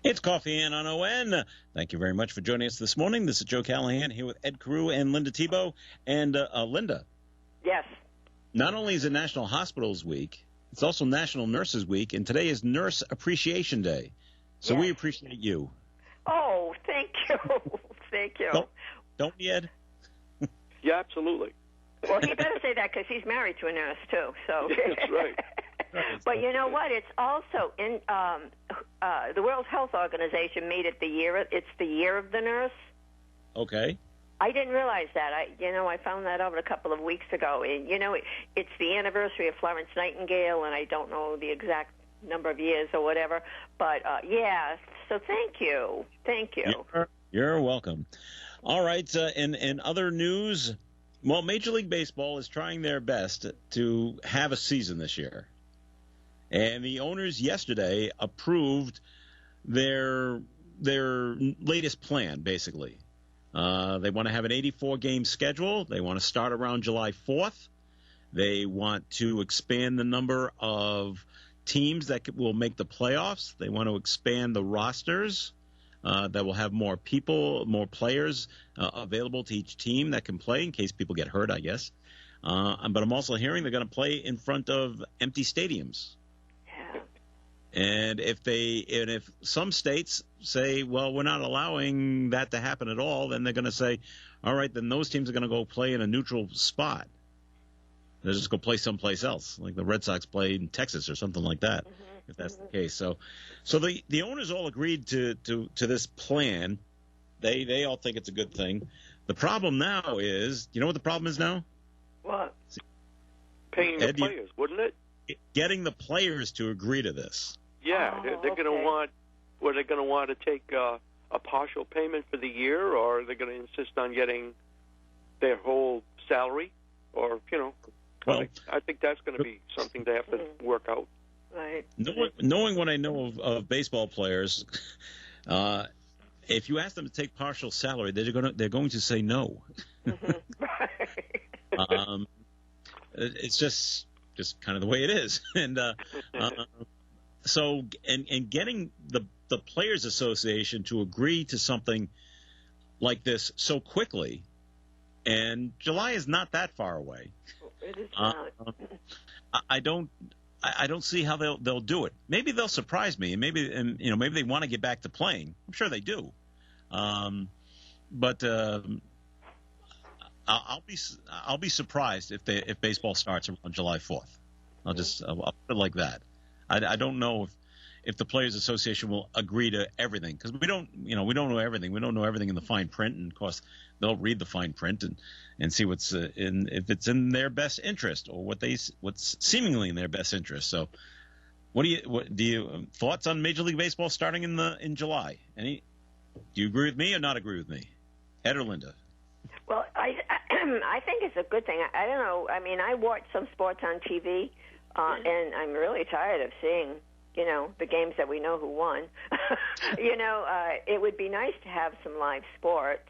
It's Coffee In on ON. Thank you very much for joining us this morning. This is Joe Callahan here with Ed Carew and Linda Tebow. And Linda. Yes. Not only is it National Hospitals Week, it's also National Nurses Week, and today is Nurse Appreciation Day. So we appreciate you. Oh, thank you. Thank you. Don't we, Ed? Yeah, absolutely. Well, he better say that because he's married to a nurse, too. So. That's right. But you know what? It's also in the World Health Organization made it the year. It's the year of the nurse. Okay. I didn't realize that. I found that out a couple of weeks ago. And, it's the anniversary of Florence Nightingale, and I don't know the exact number of years or whatever. But yeah. So thank you. Thank you. You're welcome. All right. In other news, well, Major League Baseball is trying their best to have a season this year. And the owners yesterday approved their latest plan, basically. They want to have an 84-game schedule. They want to start around July 4th. They want to expand the number of teams that will make the playoffs. They want to expand the rosters that will have more people, more players available to each team that can play in case people get hurt, I guess. But I'm also hearing they're going to play in front of empty stadiums. And if some states say, well, we're not allowing that to happen at all, then they're going to say, all right, then those teams are going to go play in a neutral spot. They'll just go play someplace else, like the Red Sox play in Texas or something like that, if that's the case. So the owners all agreed to this plan. They all think it's a good thing. The problem now is, you know what the problem is now? What? Paying the players, wouldn't it? Getting the players to agree to this. Yeah, they're going to want. Were they going to want to take a partial payment for the year, or are they going to insist on getting their whole salary? Or well, I think that's going to be something they have to work out. Right. Knowing what I know of baseball players, if you ask them to take partial salary, they're going to say no. It's just kind of the way it is. And so getting the Players Association to agree to something like this so quickly, and July is not that far away. It is not. I don't see how they'll do it. Maybe they'll surprise me, and maybe they want to get back to playing. I'm sure they do. But I'll be surprised if baseball starts on July 4th. I'll put it like that. I don't know if the Players Association will agree to everything, because we don't know everything. We don't know everything in the fine print, and of course they'll read the fine print and see what's if it's in their best interest or what's seemingly in their best interest. So, what do you thoughts on Major League Baseball starting in July? Do you agree with me or not agree with me, Ed or Linda? Well, I think it's a good thing. I don't know. I mean, I watch some sports on TV, and I'm really tired of seeing, the games that we know who won. It would be nice to have some live sports,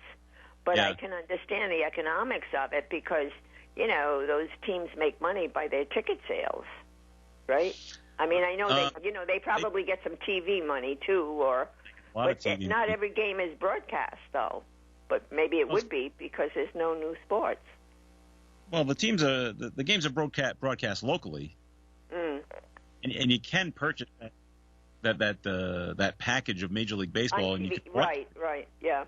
but I can understand the economics of it because, those teams make money by their ticket sales, right? I mean, I know they probably get some TV money too, but not every game is broadcast though. But maybe it would be because there's no new sports. Well, the games are broadcast locally, and you can purchase that package of Major League Baseball, and you can right, yeah.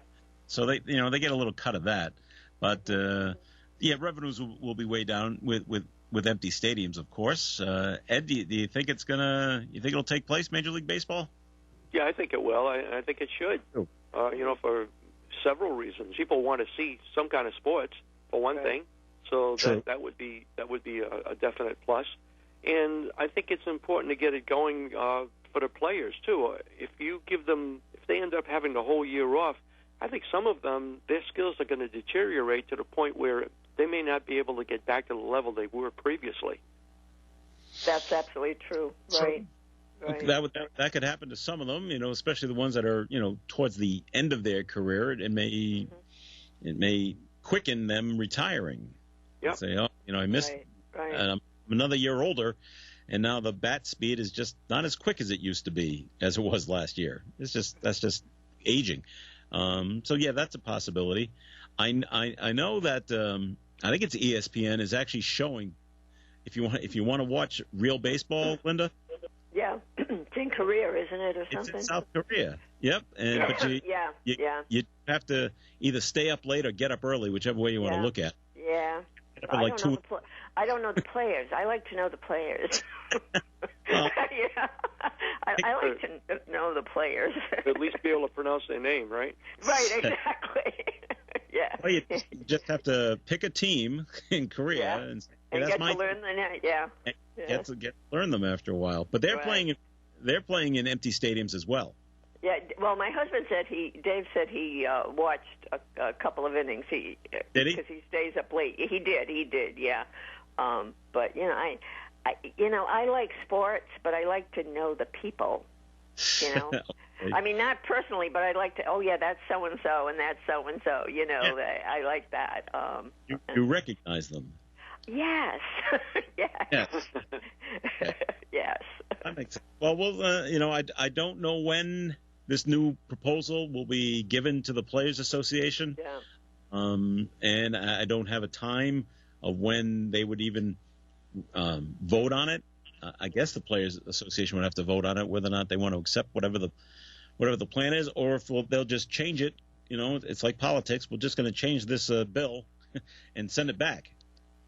So they get a little cut of that, but revenues will be way down with empty stadiums, of course. Ed, do you think it'll take place, Major League Baseball? Yeah, I think it will. I think it should. For several reasons. People want to see some kind of sports, for one thing, so that would be a definite plus. And I think it's important to get it going for the players too. If they end up having the whole year off, I think some of them, their skills are going to deteriorate to the point where they may not be able to get back to the level they were previously. That's absolutely true. Right. Right. That could happen to some of them, especially the ones that are, towards the end of their career. It may quicken them retiring. Yep. Say, I missed, right. and I'm another year older, and now the bat speed is just not as quick as it used to be, as it was last year. That's just aging. So yeah, that's a possibility. I know that I think it's ESPN is actually showing, if you want to watch real baseball, Linda. Yeah, it's in Korea, isn't it, or something? It's in South Korea. Yep. But you have to either stay up late or get up early, whichever way you want to look at. Yeah. I don't know the players. I like to know the players. I like to know the players. At least be able to pronounce their name, right? Right, exactly. Yeah. Well, you just have to pick a team in Korea and that's get to learn the name. Yeah. Get to learn them after a while. But they're playing in empty stadiums as well. Yeah, well, my husband said Dave said he watched a couple of innings. Did he? Because he stays up late. He did, yeah. But I like sports, but I like to know the people. Okay. I mean, not personally, but I like to. Oh yeah, that's so and so, and that's so and so. I like that. You recognize them. Yes. Yes. Yes. That makes sense. Well, I don't know when this new proposal will be given to the Players Association. Yeah. And I don't have a time of when they would even vote on it. I guess the Players Association would have to vote on it, whether or not they want to accept whatever the plan is, or if they'll just change it. It's like politics. We're just going to change this bill and send it back.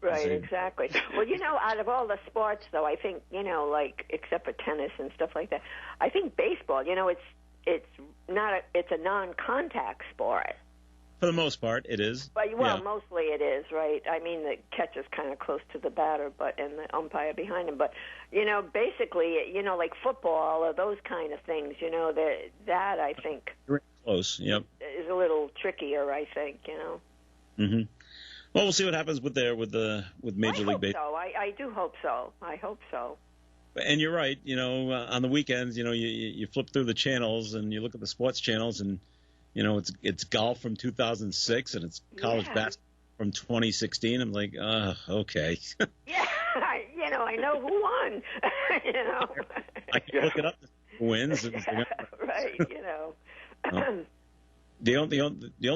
Right, exactly. Well, out of all the sports, though, I think, like except for tennis and stuff like that, I think baseball, it's a non-contact sport. For the most part, it is. Well, mostly it is, right? I mean, the catch is kind of close to the batter, and the umpire behind him. But, basically, like football or those kind of things, that I think close, yep, is a little trickier, I think, Mm-hmm. Well, we'll see what happens with Major League Baseball. I do hope so. I hope so. And you're right. On the weekends, you flip through the channels and you look at the sports channels, and it's golf from 2006 and it's college basketball from 2016. I'm like, okay. Yeah, I know who won. I can look it up. Who wins? Right. The only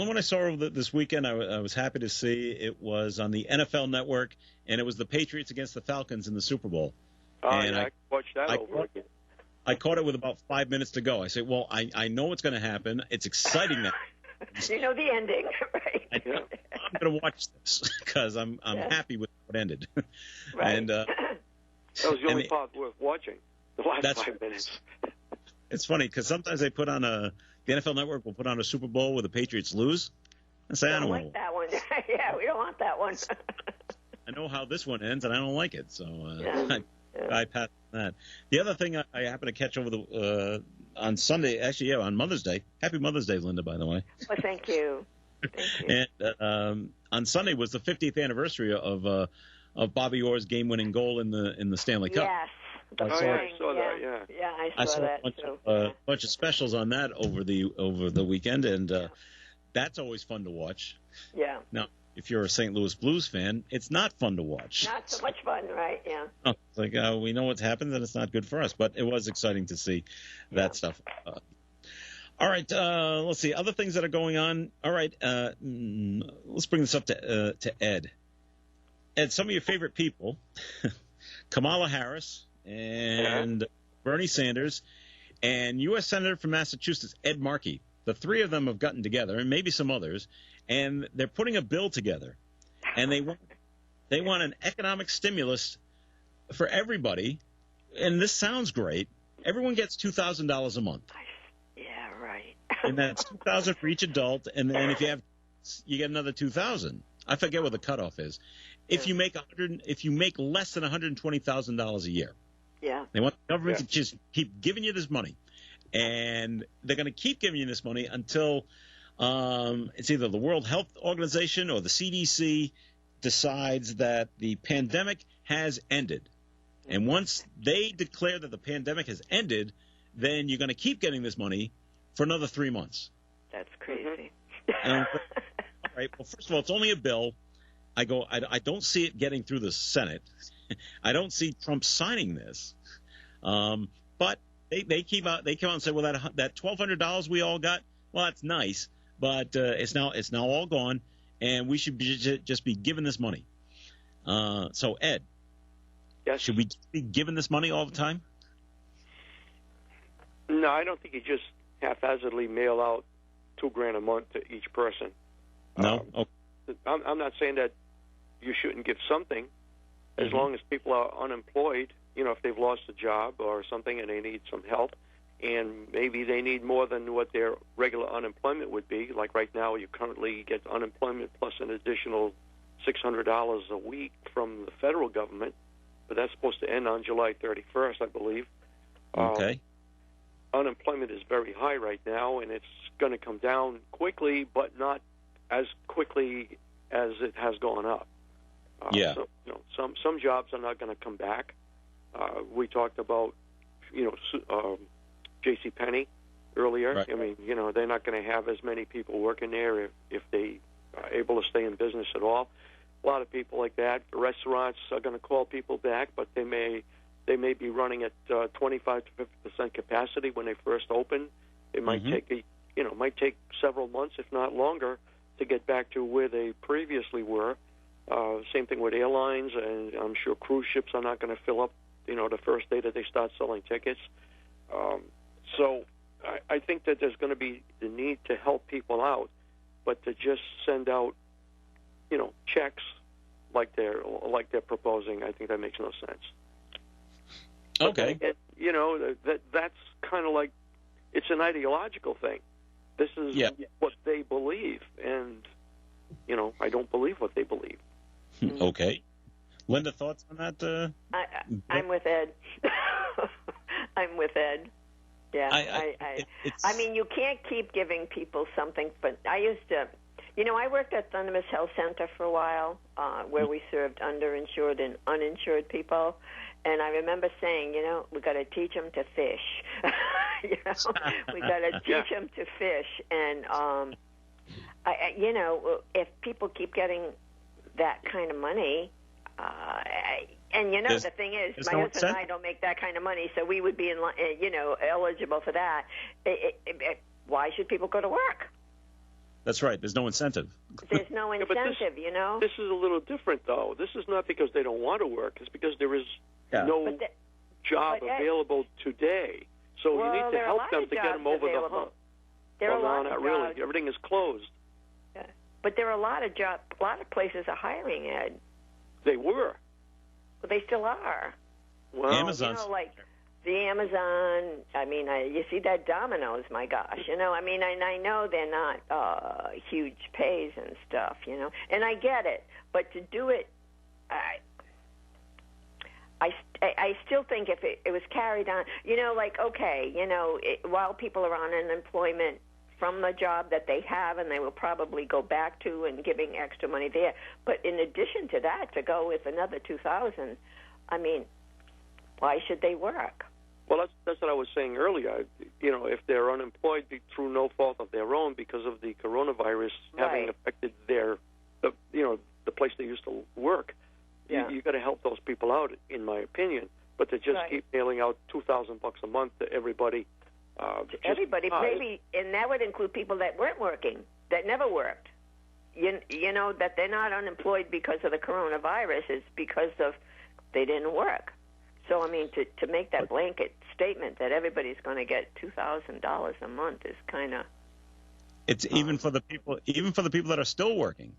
one I saw this weekend I was happy to see, it was on the NFL Network, and it was the Patriots against the Falcons in the Super Bowl. And I watched that over again. I caught it with about 5 minutes to go. I said, well, I know what's going to happen. It's exciting now. You know the ending, right? I'm going to watch this because I'm happy with what ended. Right. And that was the only part worth watching, the last 5 minutes. It's funny because sometimes they put on the NFL Network will put on a Super Bowl where the Patriots lose. I say, I don't like that one. Yeah, we don't want that one. I know how this one ends, and I don't like it, so I pass that. The other thing I happened to catch over on Sunday, actually, on Mother's Day. Happy Mother's Day, Linda, by the way. Well, thank you. And on Sunday was the 50th anniversary of Bobby Orr's game-winning goal in the Stanley Cup. Yes. I saw that. Yeah, I saw that too. A bunch of specials on that over the weekend, and that's always fun to watch. Yeah. Now, if you're a St. Louis Blues fan, it's not fun to watch. Not so much fun, right? Yeah. It's like we know what's happened, and it's not good for us, but it was exciting to see that stuff. All right, let's see other things that are going on. All right, let's bring this up to Ed. Ed, some of your favorite people, Kamala Harris and Bernie Sanders, and U.S. Senator from Massachusetts, Ed Markey. The three of them have gotten together, and maybe some others, and they're putting a bill together. And they want an economic stimulus for everybody. And this sounds great. Everyone gets $2,000 a month. Yeah, right. And that's $2,000 for each adult, and then if you get another $2,000. I forget what the cutoff is. If you make less than $120,000 a year. Yeah. They want the government to just keep giving you this money. And they're going to keep giving you this money until it's either the World Health Organization or the CDC decides that the pandemic has ended. And once they declare that the pandemic has ended, then you're going to keep getting this money for another 3 months. That's crazy. All right. Well, first of all, it's only a bill. I don't see it getting through the Senate. I don't see Trump signing this. But they come out and say, well, that $1,200 we all got, well, that's nice, but it's now all gone, and we should just be given this money. So, Ed, yes, should we be given this money all the time? No, I don't think you just haphazardly mail out $2,000 a month to each person. No. I'm not saying that you shouldn't give something, as long as people are unemployed. If they've lost a job or something and they need some help, and maybe they need more than what their regular unemployment would be. Like right now, you currently get unemployment plus an additional $600 a week from the federal government, but that's supposed to end on July 31st, I believe. Okay. Unemployment is very high right now, and it's going to come down quickly, but not as quickly as it has gone up. So, some jobs are not going to come back. We talked about, J.C. Penney earlier. Right. I mean, they're not going to have as many people working there if they are able to stay in business at all. A lot of people like that. The restaurants are going to call people back, but they may be running at 25 to 50% capacity when they first open. It might take several months, if not longer, to get back to where they previously were. Same thing with airlines, and I'm sure cruise ships are not going to fill up, the first day that they start selling tickets. So I think that there's going to be the need to help people out, but to just send out, checks like they're proposing, I think that makes no sense. Okay. That's kind of like, it's an ideological thing. This is what they believe, and I don't believe what they believe. Okay. Linda, thoughts on that? I'm with Ed. I'm with Ed. Yeah. I mean, you can't keep giving people something. But I used to, I worked at Thundermist Health Center for a while, where we served underinsured and uninsured people. And I remember saying, we got to teach them to fish. We got to teach them to fish. And, if people keep getting that kind of money, the thing is, my husband and I don't make that kind of money, so we would be, eligible for that. Why should people go to work? That's right. There's no incentive. There's no incentive, This is a little different, though. This is not because they don't want to work. It's because there is no job available today. So you need to help them to get them over the hump. Well, no, not really. Everything is closed. Yeah. But there are a lot of jobs. A lot of places are hiring, Ed. They were. Well, they still are. Well, Amazon's like the Amazon. I mean, you see that Domino's. My gosh, I mean, I know they're not huge pays and stuff, and I get it. But to do it, I still think if it was carried on, while people are on unemployment from the job that they have, and they will probably go back to and giving extra money there. But in addition to that, to go with another $2,000, I mean, why should they work? Well, that's what I was saying earlier. If they're unemployed through no fault of their own because of the coronavirus having affected the place they used to work, you got to help those people out, in my opinion. But to just keep mailing out $2,000 a month to everybody. Everybody, maybe, and that would include people that weren't working, that never worked. That they're not unemployed because of the coronavirus. It's because of they didn't work. So, I mean, to make that blanket statement that everybody's going to get $2,000 a month is kind of. It's even for the people that are still working.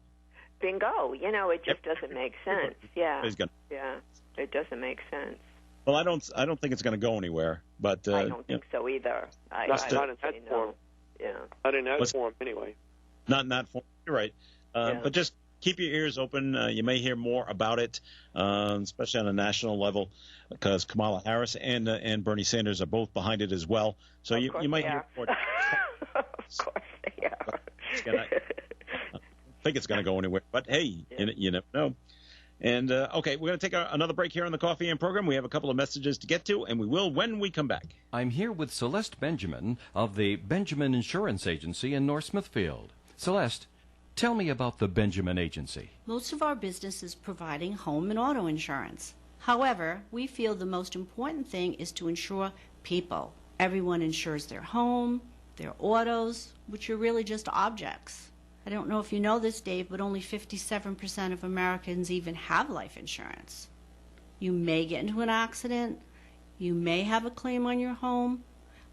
Bingo. It just doesn't make sense. Yeah. It doesn't make sense. Well, I don't think it's going to go anywhere. But I don't think so either. Not in that form. Yeah. Not in that form, anyway. Not in that form. You're right. But just keep your ears open. You may hear more about it, especially on a national level, because Kamala Harris and Bernie Sanders are both behind it as well. So you might hear more. Of course they are. think it's going to go anywhere. But, hey, you never know. And, okay, we're going to take another break here on the Coffee and program. We have a couple of messages to get to, and we will when we come back. I'm here with Celeste Benjamin of the Benjamin Insurance Agency in North Smithfield. Celeste, tell me about the Benjamin Agency. Most of our business is providing home and auto insurance. However, we feel the most important thing is to insure people. Everyone insures their home, their autos, which are really just objects. I don't know if you know this, Dave, but only 57% of Americans even have life insurance. You may get into an accident, you may have a claim on your home,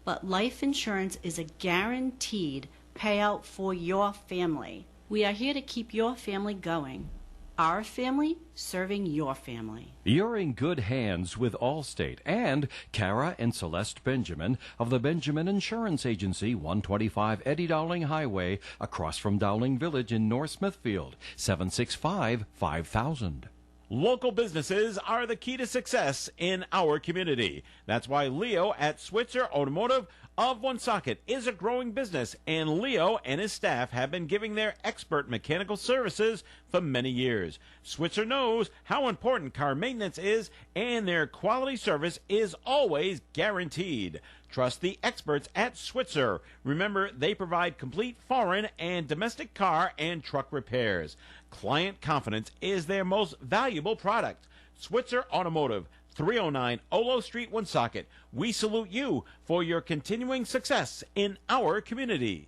but life insurance is a guaranteed payout for your family. We are here to keep your family going. Our family serving your family. You're in good hands with Allstate and Kara and Celeste Benjamin of the Benjamin Insurance Agency, 125 Eddie Dowling Highway, across from Dowling Village in North Smithfield, 765-5000. Local businesses are the key to success in our community. That's why Leo at Switzer Automotive of Woonsocket is a growing business, and Leo and his staff have been giving their expert mechanical services for many years. Switzer knows how important car maintenance is, and their quality service is always guaranteed. Trust the experts at Switzer. Remember, they provide complete foreign and domestic car and truck repairs. Client confidence is their most valuable product. Switzer Automotive, 309 Olo Street, Woonsocket. We salute you for your continuing success in our community.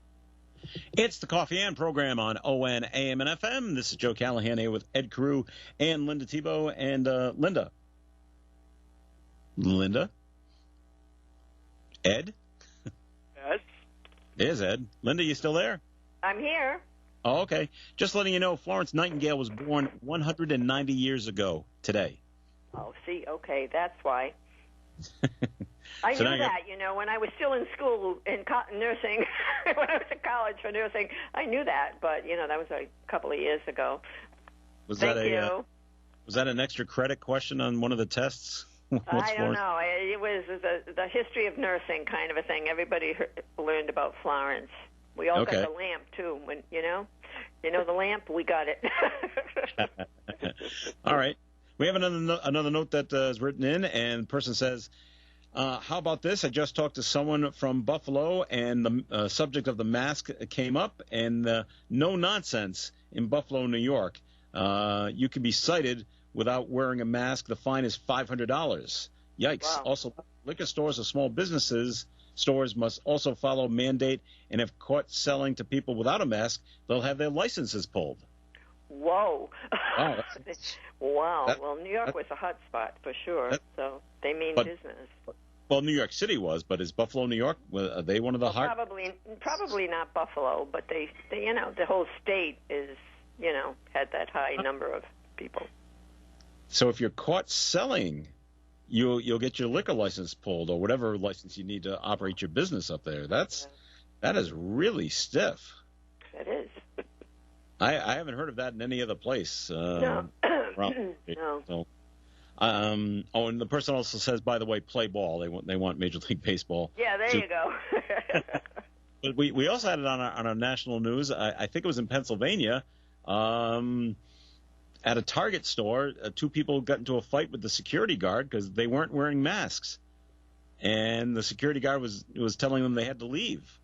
It's the Coffee and program on ON, AM, and FM. This is Joe Callahan here with Ed Carew and Linda Tebow. And Linda? Ed? Yes. There's Ed. Linda, you still there? I'm here. Oh, okay. Just letting you know, Florence Nightingale was born 190 years ago today. Oh, see, okay, that's why. I So knew now that, when I was still in school in nursing, when I was in college for nursing, I knew that, but, that was a couple of years ago. Was Thank that you. Was that an extra credit question on one of the tests? I don't know. It was the history of nursing kind of a thing. Everybody learned about Florence. We all got the lamp, too. When the lamp, we got it. All right. We have another note that is written in, and the person says, how about this? I just talked to someone from Buffalo, and the subject of the mask came up, and no nonsense in Buffalo, New York. You can be cited without wearing a mask. The fine is $500. Yikes. Wow. Also, liquor stores or small stores must also follow mandate, and if caught selling to people without a mask, they'll have their licenses pulled. Whoa. Wow. Wow. Well, New York was a hot spot for sure, so they mean business. Well, New York City was, but is Buffalo, New York, are they one of the hot? Probably not Buffalo, but they the whole state is, had that high number of people. So if you're caught selling, you'll get your liquor license pulled or whatever license you need to operate your business up there. That is really stiff. It is. I haven't heard of that in any other place. No. No. So, and the person also says, by the way, play ball. They want Major League Baseball. Yeah, there you go. But we also had it on our national news. I think it was in Pennsylvania. At a Target store, two people got into a fight with the security guard because they weren't wearing masks, and the security guard was telling them they had to leave,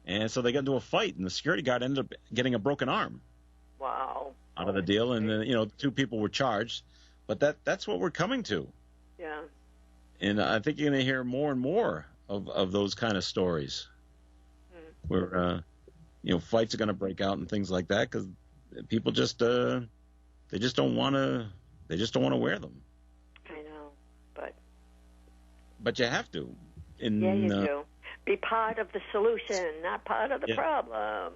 and so they got into a fight, and the security guard ended up getting a broken arm. Wow. Out of the deal, and then two people were charged, but that's what we're coming to. Yeah. And I think you're going to hear more and more of those kind of stories, where fights are going to break out and things like that because people just they just don't want to wear them. I know, but you have to. Yeah, you do. Be part of the solution, not part of the problem.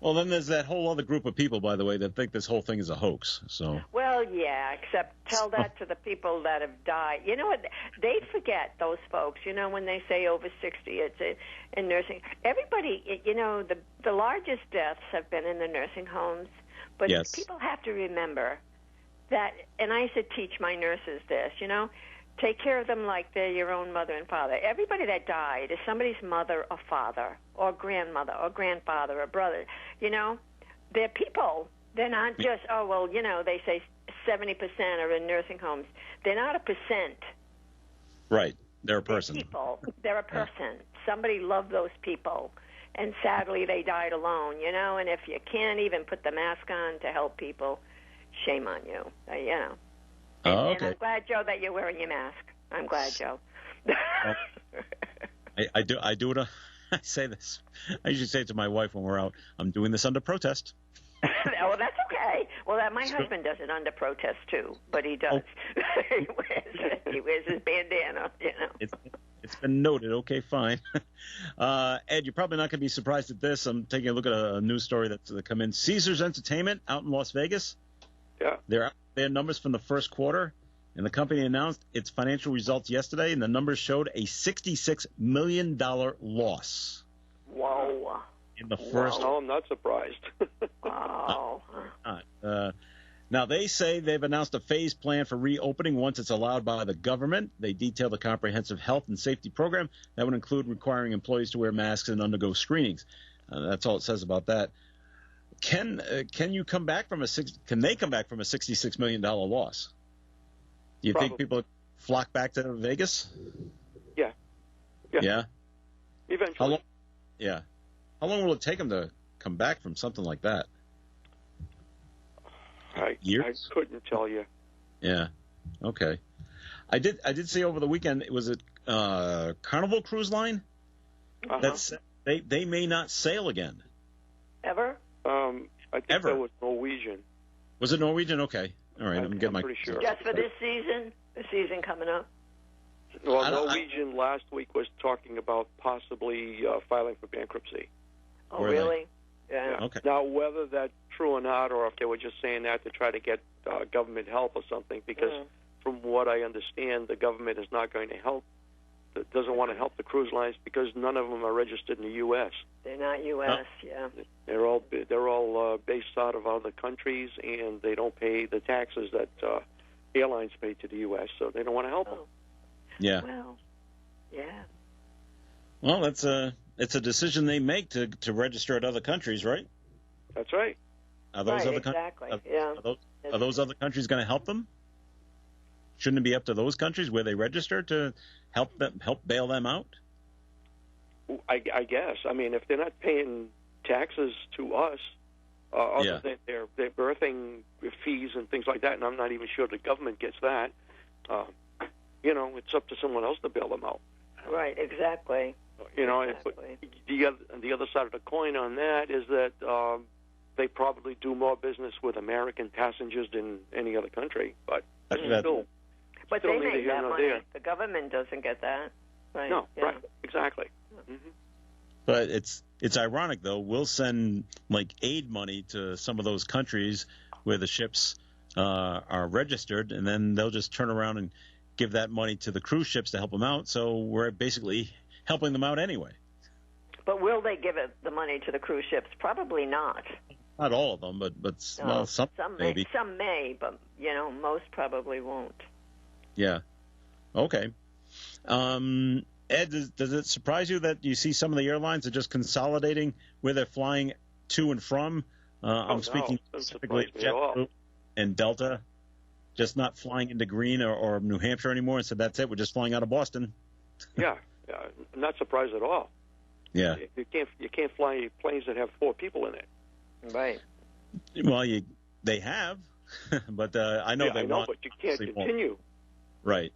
Well, then there's that whole other group of people, by the way, that think this whole thing is a hoax. So. Well, yeah, except tell that to the people that have died. You know what? They forget, those folks, when they say over 60, it's in nursing. Everybody, the largest deaths have been in the nursing homes. But people have to remember that, and I used to teach my nurses this, Take care of them like they're your own mother and father. Everybody that died is somebody's mother or father or grandmother or grandfather or brother. You know, they're people. They're not just, oh, well, you know, they say 70% are in nursing homes. They're not a percent. Right. They're a person. They're people. They're a person. Somebody loved those people. And sadly, they died alone, you know. And if you can't even put the mask on to help people, shame on you, you know. Oh, okay. And I'm glad, Joe, that you're wearing your mask. I'm glad, Joe. I do it. I say this. I usually say it to my wife when we're out. I'm doing this under protest. Well, that's okay. Well, my husband does it under protest too, but he does. Oh. he wears his bandana. You know. It's been noted. Okay, fine. Ed, you're probably not going to be surprised at this. I'm taking a look at a news story that's come in. Caesars Entertainment out in Las Vegas. Yeah. Their numbers from the first quarter, and the company announced its financial results yesterday, and the numbers showed a $66 million loss. Whoa. In the first. No, I'm not surprised. Wow. Now, they say they've announced a phased plan for reopening once it's allowed by the government. They detailed a comprehensive health and safety program that would include requiring employees to wear masks and undergo screenings. That's all it says about that. Can you come back from Can they come back from a $66 million loss? Do you think people flock back to Vegas? Yeah. Eventually. How long will it take them to come back from something like that? Years? I couldn't tell you. Yeah. Okay. I did see over the weekend, it was a Carnival Cruise Line. That's they may not sail again. Ever? I think that was Norwegian. Was it Norwegian? Okay. All right. I'm pretty sure. Just for this season? The season coming up? Well, Norwegian last week was talking about possibly filing for bankruptcy. Oh, really? Yeah. Okay. Now, whether that's true or not, or if they were just saying that to try to get government help or something, because from what I understand, the government is not going to help, doesn't want to help the cruise lines because none of them are registered in the U.S. They're not U.S., yeah. They're all based out of other countries, and they don't pay the taxes that airlines pay to the U.S., so they don't want to help them. Yeah. Well, yeah. Well, it's a decision they make to register at other countries, right? That's right. Are those other exactly. Are those other countries going to help them? Shouldn't it be up to those countries where they register to help bail them out? I guess. I mean, if they're not paying taxes to us, other than their birthing fees and things like that, and I'm not even sure the government gets that. It's up to someone else to bail them out. Right. Exactly. But the other side of the coin on that is that they probably do more business with American passengers than any other country. But still, but they make that money. The government doesn't get that. Right. No. Yeah. Right. Exactly. Mm-hmm. But it's ironic though. We'll send aid money to some of those countries where the ships are registered, and then they'll just turn around and give that money to the cruise ships to help them out. So we're basically helping them out anyway. But will they give the money to the cruise ships? Probably not. Not all of them, but some maybe. Some may, but most probably won't. Yeah. Okay. Ed, does it surprise you that you see some of the airlines are just consolidating where they're flying to and from? I'm speaking specifically of JetBlue and Delta, just not flying into Green or New Hampshire anymore, and said that's it. We're just flying out of Boston. Yeah, I'm not surprised at all. Yeah, you can't fly planes that have 4 people in it. Right. Well, they have, but I know they want. But you can't continue. Right.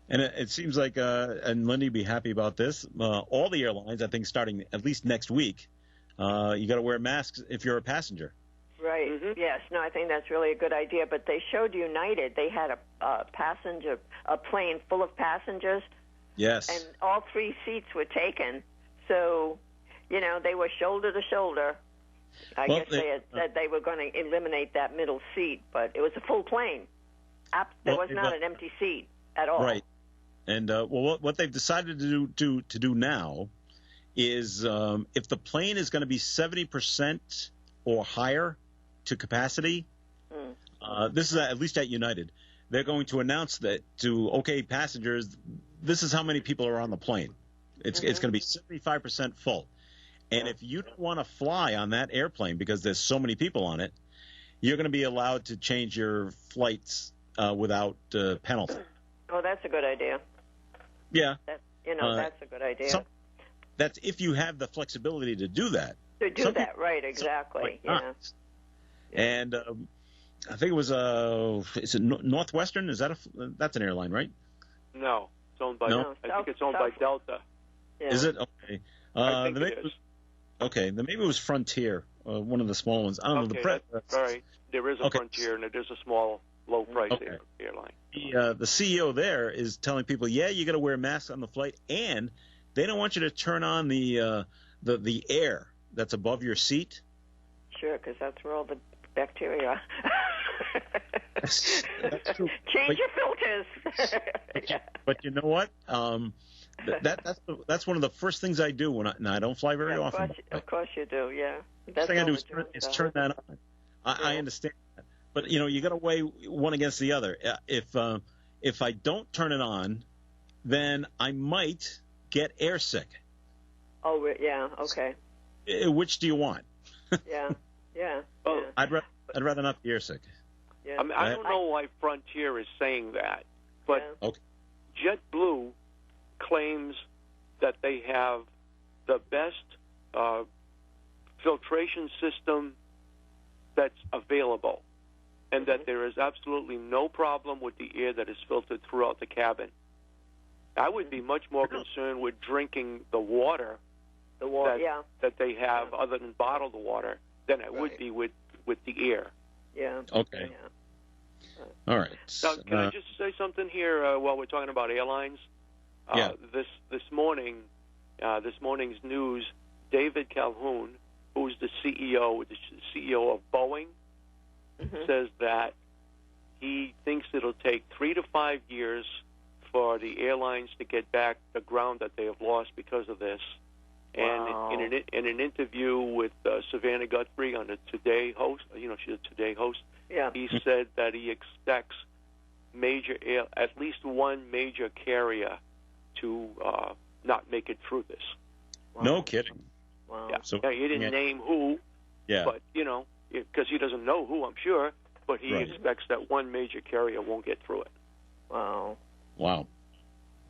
And it seems like, and Lindy would be happy about this, all the airlines, I think, starting at least next week, you got to wear masks if you're a passenger. Right. Mm-hmm. Yes. No, I think that's really a good idea. But they showed United. They had a plane full of passengers. Yes. And all 3 seats were taken. So, they were shoulder to shoulder. I guess they had said they were going to eliminate that middle seat, but it was a full plane. There was not an empty seat at all. Right. And what they've decided to do now is if the plane is going to be 70% or higher to capacity, this is at least at United, they're going to announce that to passengers, this is how many people are on the plane. It's going to be 75% full. And if you don't want to fly on that airplane because there's so many people on it, you're going to be allowed to change your flights without penalty. Oh, that's a good idea. Yeah. That's a good idea. That's if you have the flexibility to do that. To do that, right, exactly. Yeah. And I think it was is it Northwestern? That's an airline, right? No, it's owned by. No? I think it's owned by Delta. Yeah. Is it? Okay. I think it is. Okay, then maybe it was Frontier, one of the small ones. I don't know. That's all right. There is a Frontier, and it is a small, low-price airline. The CEO there is telling people, you got to wear masks on the flight, and they don't want you to turn on the air that's above your seat. Sure, because that's where all the bacteria are. That's true. Change your filters. But you know what? That's one of the first things I do when I don't fly very often. Of course you do, yeah. The first thing I do is turn that on. I understand that. But, you got to weigh one against the other. If I don't turn it on, then I might get airsick. Oh, yeah, okay. Which do you want? Yeah. Well, I'd rather not be airsick. Yeah. I mean, I don't know why Frontier is saying that, but JetBlue claims that they have the best filtration system that's available, and that there is absolutely no problem with the air that is filtered throughout the cabin. I would be much more concerned with drinking the water that they have other than bottled water than I would be with the air. Yeah. Okay. Yeah. All right. Now, can I just say something here while we're talking about airlines? This morning's news, David Calhoun, who's the CEO of Boeing, says that he thinks it'll take 3 to 5 years for the airlines to get back the ground that they have lost because of this. Wow. And in an interview with Savannah Guthrie on the Today host, she's a Today host, he said that he expects at least one major carrier to not make it through this. Wow. No kidding. Wow. Yeah. So, he didn't name who, but, because he doesn't know who, I'm sure, but he expects that one major carrier won't get through it. Wow.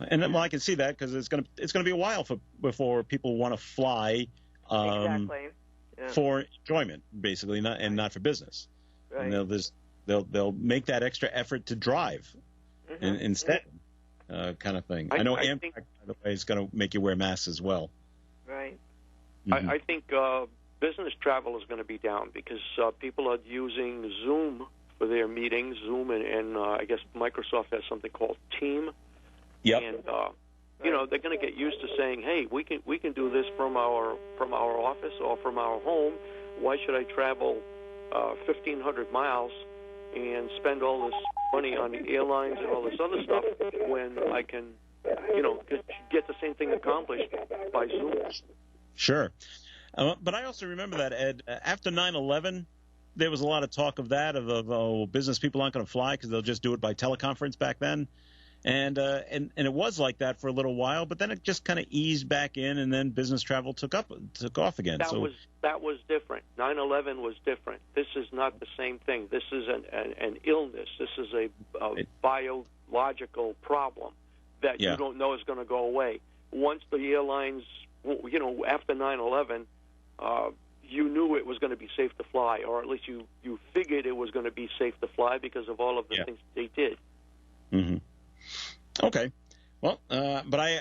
And I can see that because it's going to be a while before people want to fly for enjoyment, basically, not for business. Right. And they'll make that extra effort to drive instead, kind of thing. I know Amtrak, by the way, is going to make you wear masks as well. Right. Mm-hmm. I think business travel is going to be down because people are using Zoom for their meetings. Zoom and I guess Microsoft has something called Team. Yep. And they're going to get used to saying, "Hey, we can do this from our office or from our home. Why should I travel 1,500 miles and spend all this money on the airlines and all this other stuff when I can, get the same thing accomplished by Zoom?" Sure. But I also remember that, Ed, after 9/11, there was a lot of talk of that, of business people aren't going to fly because they'll just do it by teleconference back then. And it was like that for a little while, but then it just kind of eased back in, and then business travel took off again. That was different. 9/11 was different. This is not the same thing. This is an illness. This is a biological problem that you don't know is going to go away. Once the airlines, after 9/11, you knew it was going to be safe to fly, or at least you figured it was going to be safe to fly because of all of the things they did. Mm-hmm. Okay. Well, but I